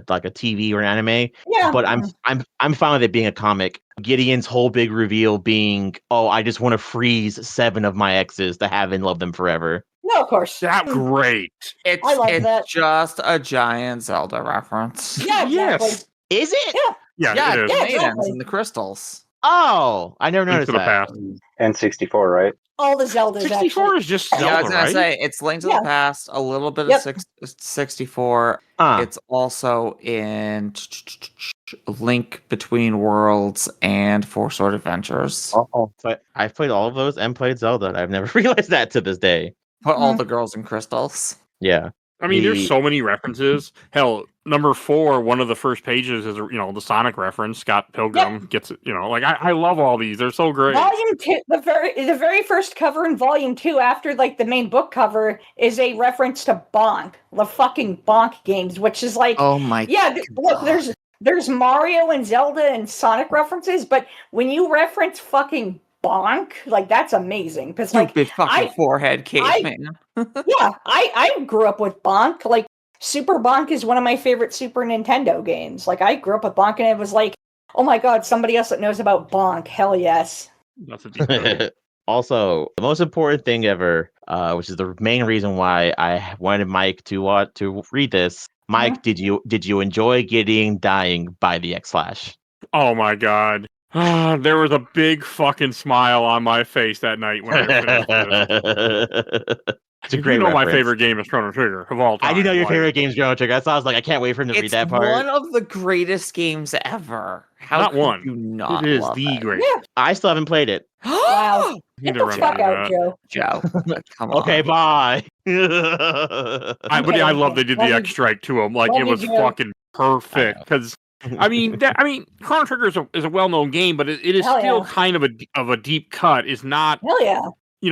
like a TV or an anime. Yeah. But I'm fine with it being a comic. Gideon's whole big reveal being, oh, I just want to freeze 7 of my exes to have and love them forever. No, of course. That's great. It's just a giant Zelda reference. Yeah, exactly. Yes. Is it? Yeah, it is. The Yeah, maidens exactly. and the crystals. Oh, I never Link noticed to the that. past. And 64, right? All the Zeldas. 64 actually. is just Yeah, I Zelda, was gonna right? say it's Link to Yeah. the Past, a little bit Yep. of 64. It's also in Link Between Worlds and Four Sword Adventures. Oh, but I've played all of those and played Zelda. I've never realized that to this day. Put all the girls in crystals. Yeah. I mean, there's so many references. Hell, number 4, one of the first pages is the Sonic reference. Scott Pilgrim gets it. Like I love all these. They're so great. Volume 2, the very first cover in Volume 2, after like the main book cover, is a reference to Bonk, the fucking Bonk games, which is like, oh my, look, there's Mario and Zelda and Sonic references, but when you reference fucking Bonk, like that's amazing because like stupid fucking forehead caveman. I grew up with Bonk. Like Super Bonk is one of my favorite Super Nintendo games. Like I grew up with Bonk, and it was like, oh my god, somebody else that knows about Bonk. Hell yes. That's a deep cut. Also, the most important thing ever, which is the main reason why I wanted Mike to read this. Mike, did you enjoy getting dying by the X-Slash? Oh my god. There was a big fucking smile on my face that night when I finished this. It's a great my reference. favorite game is Chrono Trigger of all time. I do know your favorite game's Chrono Trigger. That's why I was like, I can't wait for him to read that part. It's one of the greatest games ever. How Not could one. you not It is love the it? greatest. Yeah. I still haven't played it. Wow. You Get the need to fuck remember out, that. Joe. Joe, come on. Okay, bye. I love they did the Love X strike to him. Like love it you, was Joe. fucking perfect. Because I mean, Chrono Trigger is a well known game, but it is Hell still yeah. kind of a deep cut. It's not Hell yeah.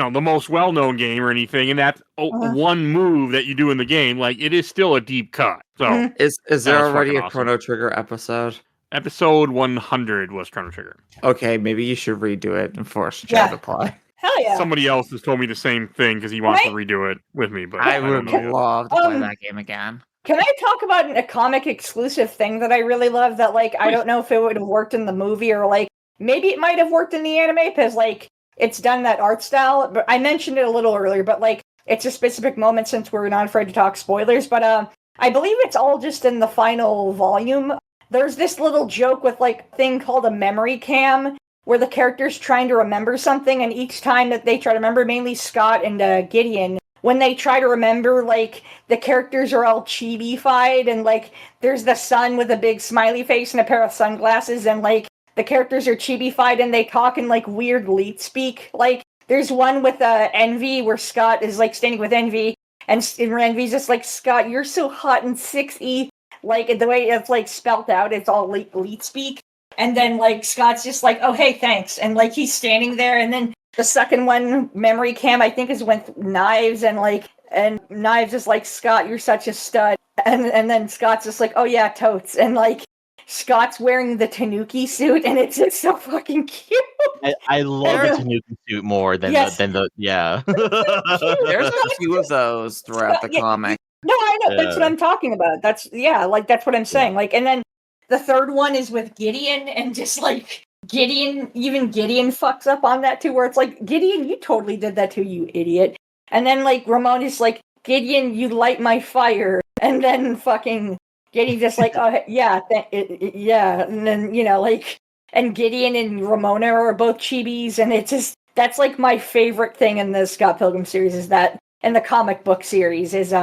the most well known game or anything, and that's one move that you do in the game. Like it is still a deep cut. So Mhm. Is That there was already fucking a awesome. Chrono Trigger episode? episode 100 was Chrono Trigger. Okay, maybe you should redo it and force Joe Yeah. to play. Hell yeah. Somebody else has told me the same thing because he wants to redo it with me, but I don't would know yet. love to play that game again. Can I talk about a comic exclusive thing that I really love that, like, I don't know if it would have worked in the movie or, like, maybe it might have worked in the anime because, like, it's done that art style, but I mentioned it a little earlier, but, like, it's a specific moment since we're not afraid to talk spoilers, but, I believe it's all just in the final volume. There's this little joke with, like, a thing called a memory cam where the character's trying to remember something, and each time that they try to remember, mainly Scott and Gideon, when they try to remember, like, the characters are all chibi-fied, and, like, there's the sun with a big smiley face and a pair of sunglasses, and, like, the characters are chibi-fied, and they talk in, like, weird leet speak. Like, there's one with Envy, where Scott is, like, standing with Envy, and Envy's just like, Scott, you're so hot and sexy. Like, the way it's, like, spelt out, it's all leet speak. And then, like, Scott's just like, oh, hey, thanks. And, like, he's standing there, and then the second one, memory cam, I think is with Knives, and Knives is like, Scott, you're such a stud. And then Scott's just like, oh yeah, totes. And, like, Scott's wearing the Tanuki suit, and it's just so fucking cute. I love the Tanuki suit more than the yeah. There's a few of those throughout the comic. No, I know, that's what I'm talking about. That's what I'm saying. Like, and then the third one is with Gideon, and just, like, Gideon fucks up on that too, where it's like, Gideon, you totally did that too, you idiot. And then, like, Ramon is like, Gideon, you light my fire. And then fucking Gideon's just like, oh, yeah, yeah. And then, you know, like, and Gideon and Ramona are both chibis, and it's just, that's, like, my favorite thing in the Scott Pilgrim series is that, and the comic book series is,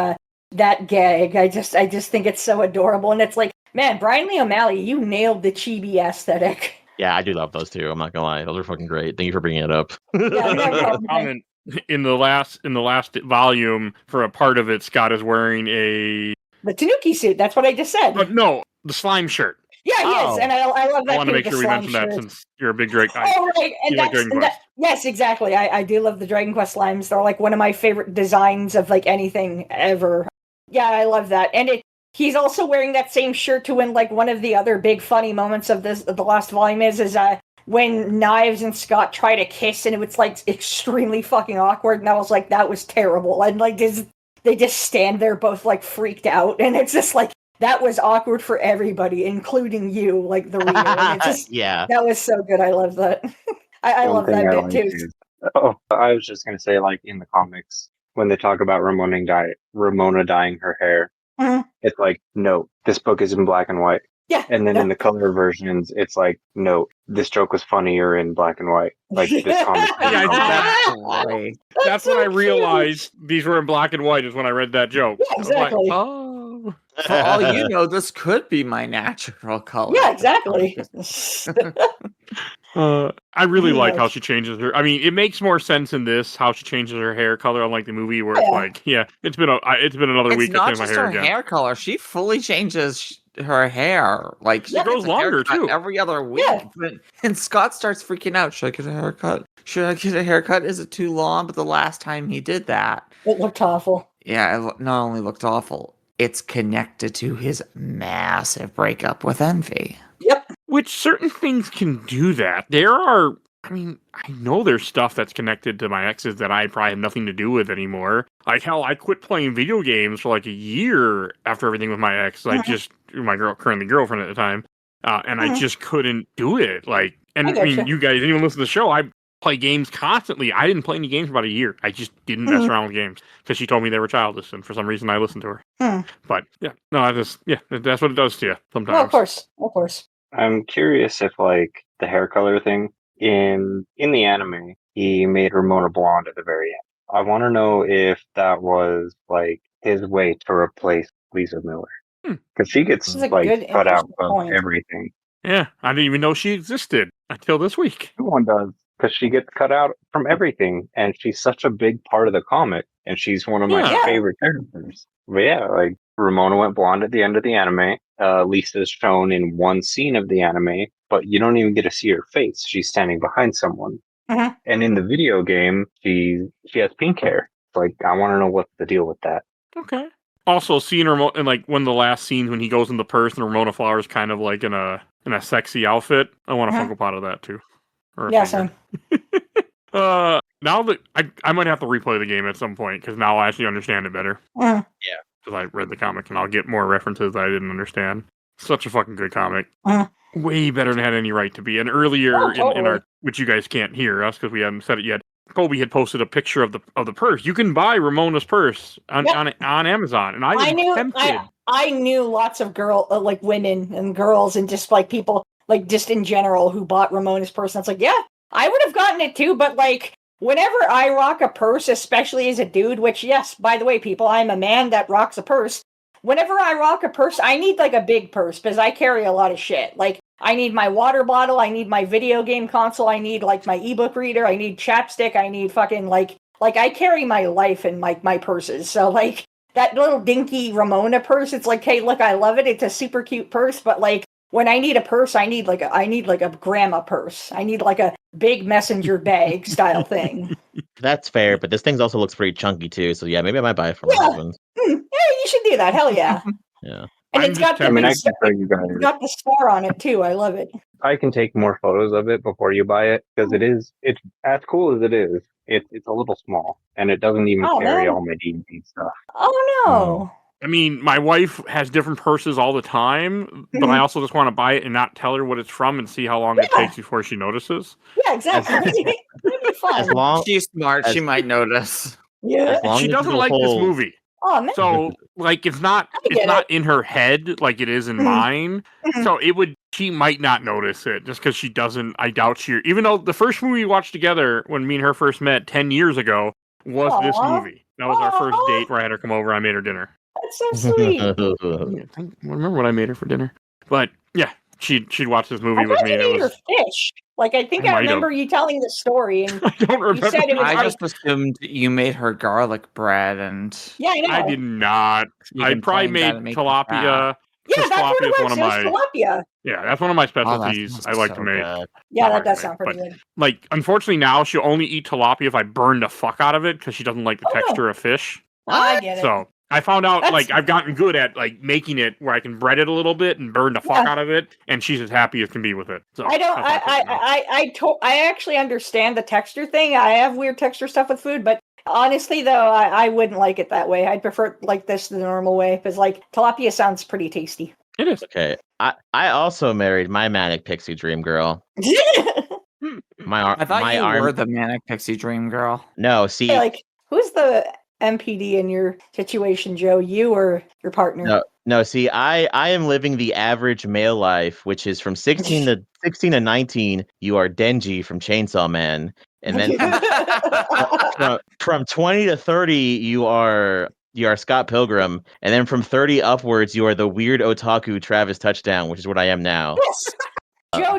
that gag. I just think it's so adorable, and it's like, man, Brian Lee O'Malley, you nailed the chibi aesthetic. Yeah, I do love those too. I'm not gonna lie; those are fucking great. Thank you for bringing it up. Comment in the last volume for a part of it, Scott is wearing the Tanuki suit. That's what I just said. But no, the slime shirt. Yeah, he is, and I love that. I want to make sure we mention that since you're a big Drake. Oh, right, and yes, exactly. I do love the Dragon Quest slimes. They're, like, one of my favorite designs of, like, anything ever. Yeah, I love that, and he's also wearing that same shirt to when, like, one of the other big funny moments of the last volume is when Knives and Scott try to kiss, and it's, like, extremely fucking awkward, and I was like, that was terrible, and, like, they just stand there both, like, freaked out, and it's just like, that was awkward for everybody, including you, like, the reader. And it's just, yeah, that was so good. I love that. I love that bit too. Oh, I was just gonna say, like, in the comics, when they talk about Ramona dyeing her hair, it's like, no, this book is in black and white. Yeah. And then in the color versions, it's like, no, this joke was funnier in black and white. Like, this comic. That's when I realized these were in black and white, is when I read that joke. Yeah, exactly. Like, oh. For all you know, this could be my natural color. Yeah, exactly. I really like how she changes her. I mean, it makes more sense in this how she changes her hair color, unlike the movie where it's like, it's been another week. It's not to my just hair her again. hair color; she fully changes her hair. Like, she grows longer too every other week. Yeah. And Scott starts freaking out. Should I get a haircut? Should I get a haircut? Is it too long? But the last time he did that, it looked awful. Yeah, it not only looked awful, it's connected to his massive breakup with Envy. Yep. Which certain things can do that. There are, I mean, I know there's stuff that's connected to my exes that I probably have nothing to do with anymore. Like, hell, I quit playing video games for like a year after everything with my ex. Like, just my currently girlfriend at the time. And I just couldn't do it. Like, and I mean, you guys, anyone listen to the show, I play games constantly. I didn't play any games for about a year. I just didn't mess around with games because she told me they were childish, and for some reason I listened to her. But yeah, no, that's what it does to you sometimes. No, of course. I'm curious if, like, the hair color thing in the anime, he made Ramona blonde at the very end. I want to know if that was, like, his way to replace Lisa Miller, because she gets, like, cut out of everything. Yeah, I didn't even know she existed until this week. Everyone does, because she gets cut out from everything, and she's such a big part of the comic, and she's one of my favorite characters. But yeah, like, Ramona went blonde at the end of the anime. Lisa's shown in one scene of the anime, but you don't even get to see her face. She's standing behind someone. And in the video game, she has pink hair. Like, I want to know what's the deal with that. Okay. Also, seeing Ramona in, like, one of the last scenes when he goes in the purse and Ramona Flower's kind of like in a sexy outfit. I want a Funko Pop of that too. Yeah, same. Now that I might have to replay the game at some point because now I actually understand it better. Mm. Yeah. Because I read the comic and I'll get more references that I didn't understand. Such a fucking good comic. Way better than it had any right to be. And earlier in our, which you guys can't hear us because we haven't said it yet, Colby had posted a picture of the purse. You can buy Ramona's purse on Amazon, and I knew lots of like women and girls and just like people like just in general who bought Ramona's purse. And it's like, yeah, I would have gotten it too, but like whenever I rock a purse, especially as a dude, which yes, by the way, people, I'm a man that rocks a purse. Whenever I rock a purse, I need like a big purse because I carry a lot of shit. Like I need my water bottle, I need my video game console, I need like my ebook reader, I need chapstick, I need fucking like I carry my life in like my purses. So like that little dinky Ramona purse, it's like, hey, look, I love it. It's a super cute purse, but like when I need a purse, I need like a grandma purse. I need like a big messenger bag style thing. That's fair, but this thing also looks pretty chunky too. So yeah, maybe I might buy it for my husband. Yeah, you should do that. Hell yeah. Yeah. And it's got the got the star on it too. I love it. I can take more photos of it before you buy it because it's as cool as it is. It's a little small and it doesn't even carry all my D&D stuff. Oh no. I mean, my wife has different purses all the time, but I also just want to buy it and not tell her what it's from and see how long it takes before she notices. Yeah, exactly. It'd be fun. She's smart. She might notice. Yeah. She doesn't like this movie. Oh, man. So, like, it's not in her head like it is in mine. So she might not notice it just because she doesn't. I doubt even though the first movie we watched together when me and her first met 10 years ago was this movie. That was our first date where I had her come over. I made her dinner. That's so sweet. I remember what I made her for dinner, but yeah, she'd watch this movie with me. You made her fish. Like I think I remember you telling the story, and I don't remember. You said it was I just assumed you made her garlic bread, and I know. I did not. I probably made tilapia. Yeah, that's what it was. Tilapia. Yeah, that's one of my specialties. I like to make. Yeah, that does sound pretty good. Like, unfortunately, now she'll only eat tilapia if I burn the fuck out of it because she doesn't like the texture of fish. I get it. So I found out I've gotten good at like making it where I can bread it a little bit and burn the fuck out of it, and she's as happy as can be with it. So I actually understand the texture thing. I have weird texture stuff with food, but honestly though, I wouldn't like it that way. I'd prefer like this the normal way because like tilapia sounds pretty tasty. It is. Okay. I also married my manic pixie dream girl. I thought you were the manic pixie dream girl. No, see, like who's the MPD in your situation, Joe? You or your partner? No. See, I am living the average male life, which is from 16 to 19. You are Denji from Chainsaw Man, and then from 20 to 30, you are Scott Pilgrim, and then from 30 upwards, you are the weird otaku Travis Touchdown, which is what I am now. Yes. Joe,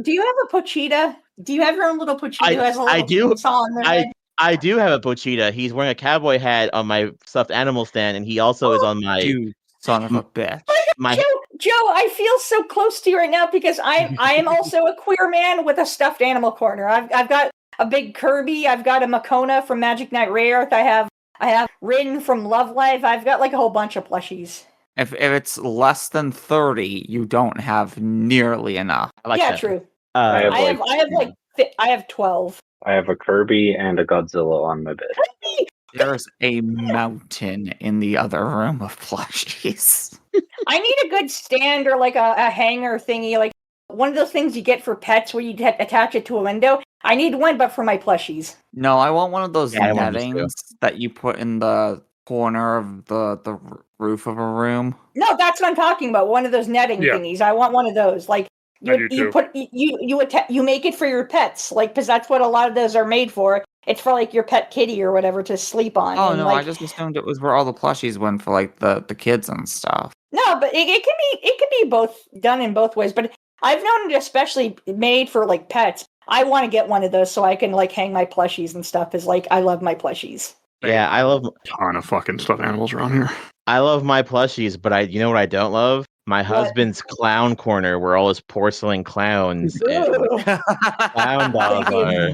do you have a Pochita? Do you have your own little Pochita who has a little saw on their head? I do have a Pochita. He's wearing a cowboy hat on my stuffed animal stand, and he also is on my... You son of a bitch. Joe, I feel so close to you right now because I am also a queer man with a stuffed animal corner. I've got a big Kirby. I've got a Makona from Magic Knight Rayearth. I have Rin from Love Life. I've got like a whole bunch of plushies. If it's less than 30, you don't have nearly enough. True. I have 12. I have a Kirby and a Godzilla on my bed. There's a mountain in the other room of plushies. I need a good stand or like a hanger thingy, like one of those things you get for pets where you attach it to a window. I need one, but for my plushies. No, I want one of those nettings that you put in the corner of the roof of a room. No, that's what I'm talking about. One of those netting thingies. I want one of those. Like you make it for your pets, like because that's what a lot of those are made for. It's for like your pet kitty or whatever to sleep on. Oh no, I just assumed it was where all the plushies went for like the kids and stuff. No, but it can be both done in both ways. But I've known it especially made for like pets. I want to get one of those so I can like hang my plushies and stuff. Is like I love my plushies. Yeah, I love a ton of fucking stuffed animals around here. I love my plushies, but you know what I don't love? My husband's clown corner where all his porcelain clowns and clown dolls are.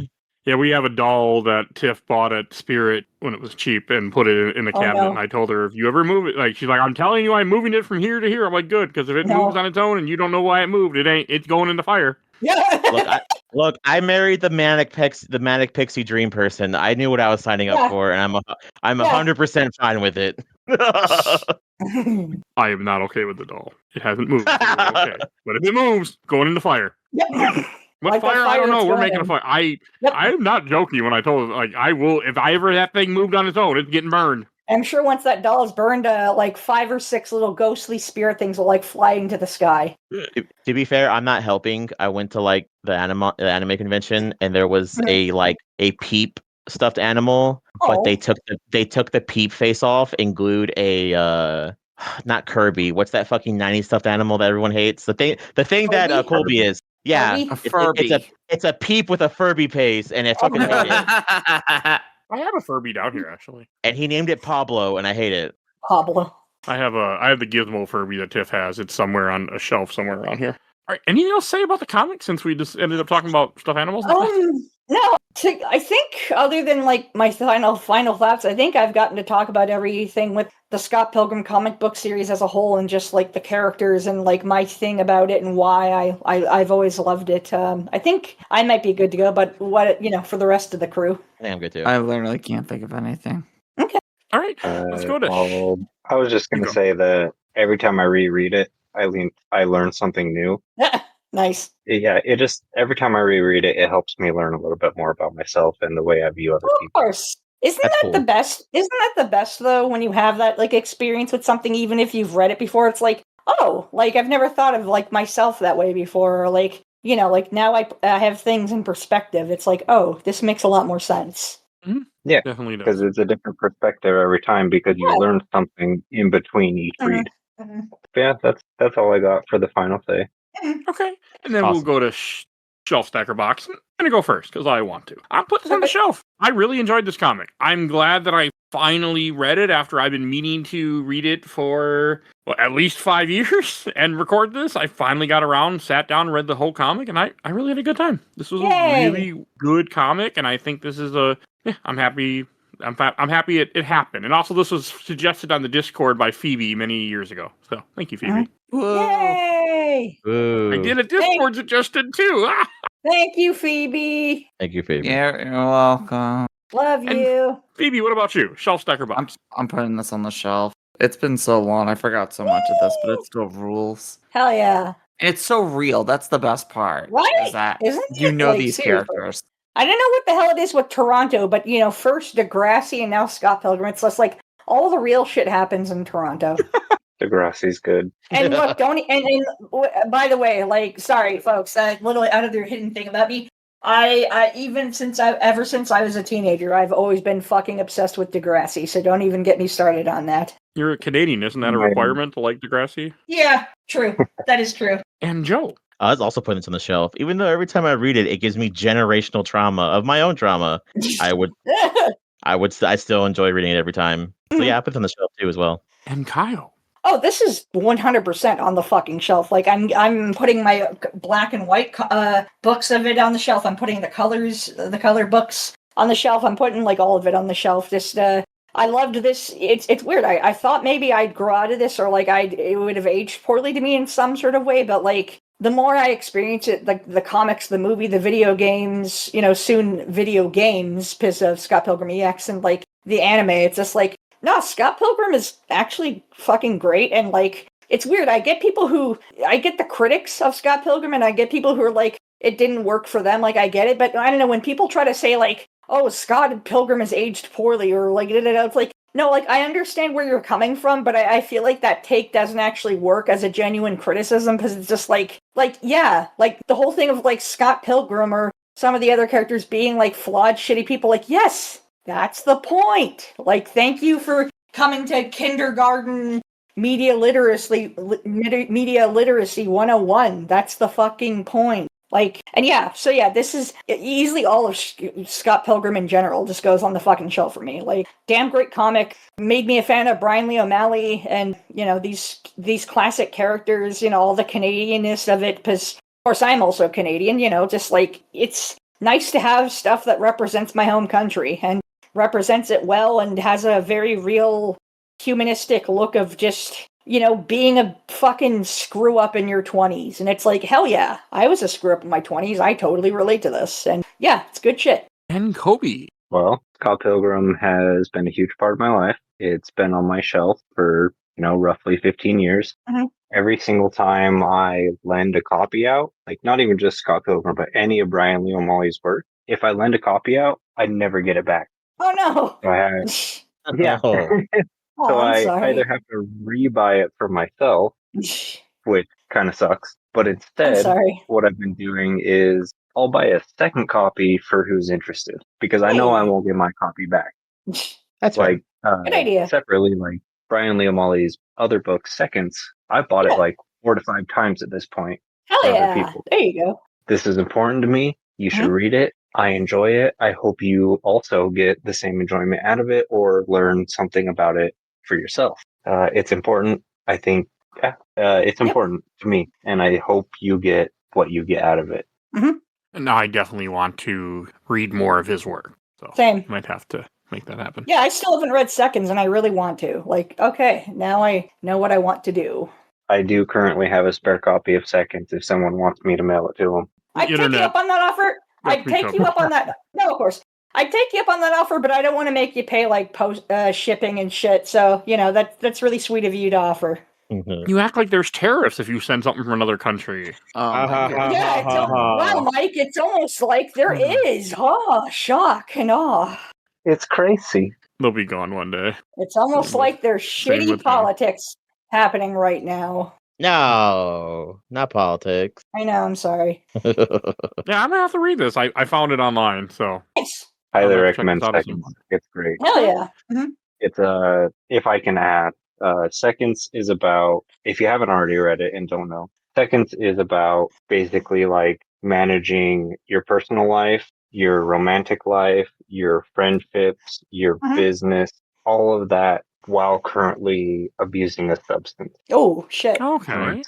Yeah, we have a doll that Tiff bought at Spirit when it was cheap and put it in the cabinet. And I told her, if you ever move it, like she's like, I'm telling you, I'm moving it from here to here. I'm like, good, because if it moves on its own and you don't know why it moved, it's going in the fire. Yeah. I married the manic pixie dream person. I knew what I was signing up for, and I'm 100% fine with it. I am not okay with the doll. It hasn't moved. So we're okay. But if it moves, going in the fire. Yep. What Like the fire? I don't fire know. it's We're going making a in. fire. I Yep. am not joking when I told I will if I ever that thing moved on its own, it's getting burned. I'm sure once that doll is burned, like 5 or 6 little ghostly spirit things will like fly into the sky. To be fair, I'm not helping. I went to like the anime convention, and there was a Peep stuffed animal, but they took the Peep face off and glued a not Kirby. What's that fucking 90s stuffed animal that everyone hates? The thing that Colby is. Yeah, Furby? A Furby. it's a Peep with a Furby face, and I fucking hate it. I have a Furby down here actually. And he named it Pablo, and I hate it. Pablo. I have the Gizmo Furby that Tiff has. It's somewhere on a shelf somewhere around here. All right, anything else to say about the comic since we just ended up talking about stuffed animals? No. I think other than like my final thoughts, I think I've gotten to talk about everything with the Scott Pilgrim comic book series as a whole, and just like the characters and like my thing about it and why I've always loved it. I think I might be good to go, but for the rest of the crew, I think I'm good too. I literally can't think of anything. Okay. All right, let's go to. I was just going to say that every time I reread it, I learn something new. Nice. Yeah, every time I reread it, it helps me learn a little bit more about myself and the way I view other Of people. course. Isn't That's that cool. the best? Isn't that the best though, when you have that like experience with something, even if you've read it before? It's like, oh, like I've never thought of like myself that way before, or like like now I have things in perspective. It's like, oh, this makes a lot more sense. Yeah, Definitely does. because it's a different perspective every time because you learn something in between each read. Mhm. Yeah, that's all I got for the final say. Okay, and then we'll Awesome. go to Shelf Stacker Box. I'm gonna go first because I want to. I'll put this on the shelf. I really enjoyed this comic. I'm glad that I finally read it after I've been meaning to read it for at least 5 years and record this. I finally got around, sat down, read the whole comic, and I really had a good time. This was Yay! a really good comic, and I think this is I'm happy. I'm happy it happened. And also, this was suggested on the Discord by Phoebe many years ago. So, thank you, Phoebe. Yay! Ooh. I did a Discord suggestion too. Thank you, Phoebe. Thank you, Phoebe. Yeah, you're welcome. Love And- you. Phoebe, what about you? Shelf Stacker Box. I'm putting this on the shelf. It's been so long. I forgot so much of this, but it still rules. Hell yeah. And it's so real. That's the best part. Right? Is that Isn't you it? know Like, these seriously. characters. I don't know what the hell it is with Toronto, but first Degrassi and now Scott Pilgrim. It's just like all the real shit happens in Toronto. Degrassi's good. And look, by the way, like, sorry, folks, little out of their hidden thing about me. Ever since I was a teenager, I've always been fucking obsessed with Degrassi. So don't even get me started on that. You're a Canadian, isn't that a Right. requirement to like Degrassi? Yeah, true. That is true. And Joe. I was also putting this on the shelf. Even though every time I read it, it gives me generational trauma of my own trauma. I still enjoy reading it every time. So yeah, I put it on the shelf too as well. And Kyle. Oh, this is 100% on the fucking shelf. Like, I'm putting my black and white books of it on the shelf. I'm putting the color books on the shelf. I'm putting, like, all of it on the shelf. Just, I loved this. It's weird. I thought maybe I'd grow out of this, or, like, it would have aged poorly to me in some sort of way, but, like, the more I experience it, the comics, the movie, the video games, soon video games, because of Scott Pilgrim EX, and, like, the anime, it's just, like, no, Scott Pilgrim is actually fucking great, and, like, it's weird. I get the critics of Scott Pilgrim, and I get people who are like, it didn't work for them, like, I get it, but I don't know, when people try to say, like, oh, Scott Pilgrim has aged poorly, or, like, it's like, no, like, I understand where you're coming from, but I feel like that take doesn't actually work as a genuine criticism, because it's just yeah, like, the whole thing of, like, Scott Pilgrim or some of the other characters being, like, flawed, shitty people, like, yes, that's the point. Like, thank you for coming to kindergarten media literacy 101. That's the fucking point. Like, and yeah, so yeah, this is easily all of Scott Pilgrim in general just goes on the fucking shelf for me. Like, damn great comic. Made me a fan of Brian Lee O'Malley and, these classic characters, all the Canadianness of it, because, of course, I'm also Canadian, just like, it's nice to have stuff that represents my home country and represents it well and has a very real humanistic look of just being a fucking screw up in your 20s. And it's like, hell yeah, I was a screw up in my 20s. I totally relate to this. And yeah, it's good shit. And Colby. Well, Scott Pilgrim has been a huge part of my life. It's been on my shelf for, roughly 15 years. Mhm. Every single time I lend a copy out, like not even just Scott Pilgrim, but any of Brian Lee O'Malley's work, if I lend a copy out, I never get it back. Oh no. So I have, yeah. Oh. Oh, So I'm I sorry. either have to rebuy it for myself, which kind of sucks. But I'm instead, sorry. what I've been doing is I'll buy a second copy for who's interested because I know I won't get my copy back. That's right. Like Good idea. separately, like Brian Lee O'Malley's other book, Seconds. I've bought it Yeah. like 4 to 5 times at this point. Hell for other yeah. people. There you go. This is important to me. You should read it. I enjoy it. I hope you also get the same enjoyment out of it or learn something about it for yourself. It's important. I think it's important to me, and I hope you get what you get out of it. And I definitely want to read more of his work. So Same. might have to make that happen. Yeah, I still haven't read Seconds, and I really want to. Like, okay, now I know what I want to do. I do currently have a spare copy of Seconds if someone wants me to mail it to them. I'd take you up on that offer. I'd take you up on that. No, of course. I'd take you up on that offer, but I don't want to make you pay like post shipping and shit. So, that's really sweet of you to offer. Mhm. You act like there's tariffs if you send something from another country. Yeah, wow, Mike, it's almost like there is. Oh, shock and awe. It's crazy. They'll be gone one day. It's almost like there's same with shitty them. politics happening right now. No, not politics. I know, I'm sorry. Yeah, I'm gonna have to read this. I found it online, so Nice. Highly I'll have to check recommend this out at some Seconds. point. It's great. Hell yeah. It's if I can add, Seconds is about, if you haven't already read it and don't know, Seconds is about basically like managing your personal life, your romantic life, your friendships, your business, all of that while currently abusing a substance. Oh, shit. Okay.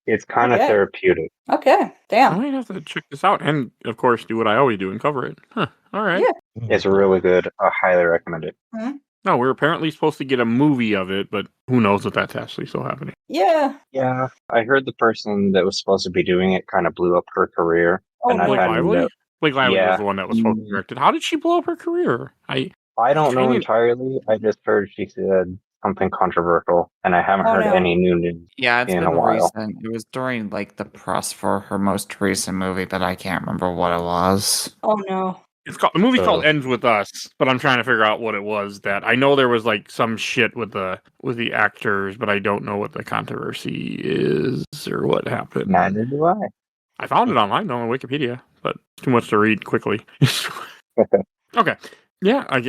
It's kind of Okay. therapeutic. Okay. I Damn. might have to check this out, and of course, do what I always do and cover it. Huh. All right. Yeah. It's really good. I highly recommend it. No, we're apparently supposed to get a movie of it, but who knows if that's actually still happening. Yeah. Yeah, I heard the person that was supposed to be doing it kind of blew up her career. Oh, and I've Blake had Lively? Blake Lively Yeah. was the one that was supposed to be directed. How did she blow up her career? I don't know Kinda- entirely. I just heard she said something controversial, and I haven't Oh, heard no. any new news. Yeah, it's In been a while. recent. It was during like the press for her most recent movie, but I can't remember what it was. Oh, no. The movie's called Oh. Ends With Us, but I'm trying to figure out what it was that I know there was like some shit with the actors, but I don't know what the controversy is or what happened. Neither do I. I found it online though on Wikipedia, but too much to read quickly. Okay. Yeah, I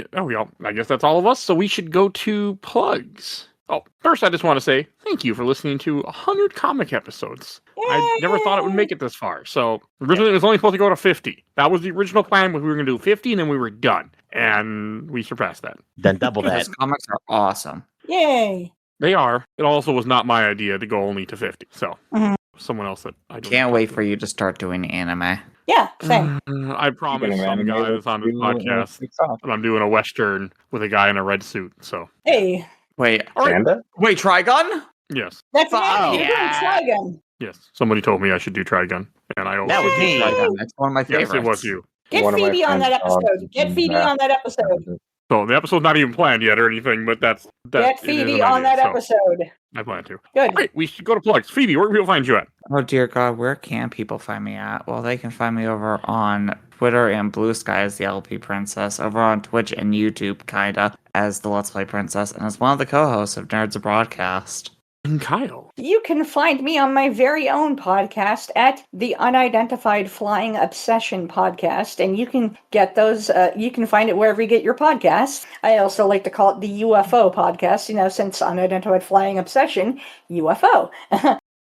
guess that's all of us. So we should go to plugs. Oh, first I just want to say thank you for listening to 100 comic episodes. I never thought it would make it this far. So originally it was only supposed to go to 50. That was the original plan. We were going to do 50 and then we were done. And we surpassed that. Then double that. Those comics are awesome. Yay. They are. It also was not my idea to go only to 50. So Mhm. someone else that I don't Can't wait for you to start doing anime. Yeah, same. I promised some guy that's on this podcast that I'm doing a Western with a guy in a red suit. So Hey, Wait, Panda? wait, Trigun? yes. that's Oh, right. You're doing yeah. Trigun. Yes. Somebody told me I should do Trigun. And I always That was did me. Trigun. Trigun. That's one of my favorites. Yes, it was you. Get One of my Phoebe on that friends episode. Get Phoebe on that episode. So the episode's not even planned yet or anything, but Get it is Phoebe an on idea, that so episode. I plan to. Good. All right, we should go to plugs. Phoebe, where can people find you at? Oh dear God, where can people find me at? Well, they can find me over on Twitter and Blue Sky as the LP Princess, over on Twitch and YouTube, kinda, as the Let's Play Princess, and as one of the co-hosts of Nerds of Broadcast. And Kyle. You can find me on my very own podcast at the Unidentified Flying Obsession Podcast, and you can get those, you can find it wherever you get your podcasts. I also like to call it the UFO Podcast, since Unidentified Flying Obsession, UFO.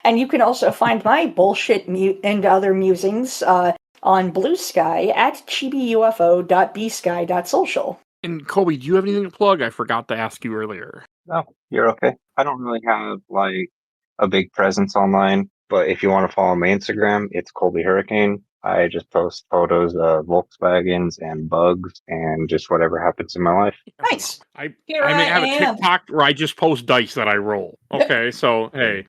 And you can also find my bullshit and other musings on Blue Sky at chibiufo.bsky.social. And Colby, do you have anything to plug? I forgot to ask you earlier. No, you're okay. I don't really have like a big presence online, but if you want to follow my Instagram, it's Colby Hurricane. I just post photos of Volkswagens and bugs and just whatever happens in my life. Nice. I Here may have a am. TikTok where I just post dice that I roll. Okay, so hey,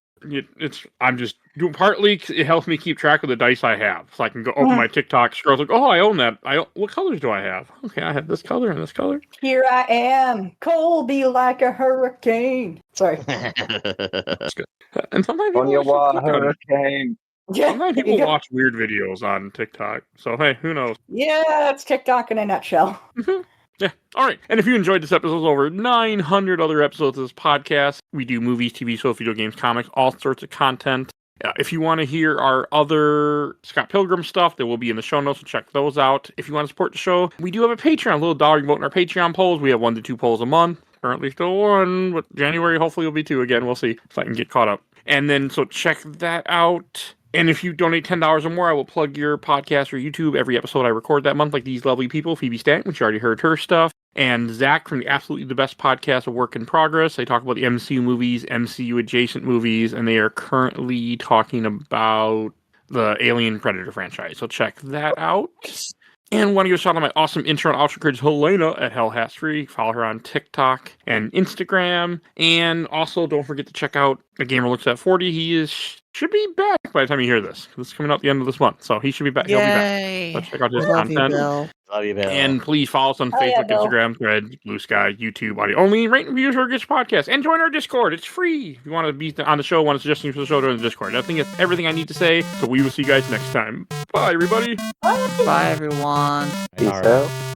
I'm just doing partly it helps me keep track of the dice I have, so I can go open my TikTok, scroll like, oh, I own that. What colors do I have? Okay, I have this color and this color. Here I am, Colby like a hurricane. Sorry. That's good. And sometimes On your people wall, click on it. hurricane. Sometimes there you people go. watch weird videos on TikTok. So hey, who knows? Yeah, it's TikTok in a nutshell. Yeah. All right. And if you enjoyed this episode, there's over 900 other episodes of this podcast. We do movies, TV shows, video games, comics, all sorts of content. If you want to hear our other Scott Pilgrim stuff, they will be in the show notes, so check those out. If you want to support the show, we do have a Patreon, a little dollar you can vote in our Patreon polls. We have 1 to 2 polls a month. Currently still 1, but January hopefully will be 2 again. We'll see if I can get caught up. And then, so check that out. And if you donate $10 or more, I will plug your podcast or YouTube every episode I record that month, like these lovely people, Phoebe Stanton, which you already heard her stuff, and Zach from the Absolutely the Best Podcast, A Work in Progress. They talk about the MCU movies, MCU adjacent movies, and they are currently talking about the Alien Predator franchise. So check that out. And want to give a shout out to my awesome intro and outro courage, Helena at Hell Has Free. Follow her on TikTok and Instagram. And also, don't forget to check out A Gamer Looks at 40. He should be back by the time you hear this. This is coming out at the end of this month, so he should be back. He'll be back. So check out his content. Love you, Bill. And please follow us on Oh, yeah, Facebook, Bill. Instagram, Threads, Blue Sky, YouTube, audio only. Rate and reviews for Gets Podcast. And join our Discord. It's free. If you want to be on the show, want to suggest things for the show, join the Discord. I think that's everything I need to say. So we will see you guys next time. Bye, everybody. Bye, everyone. Peace out.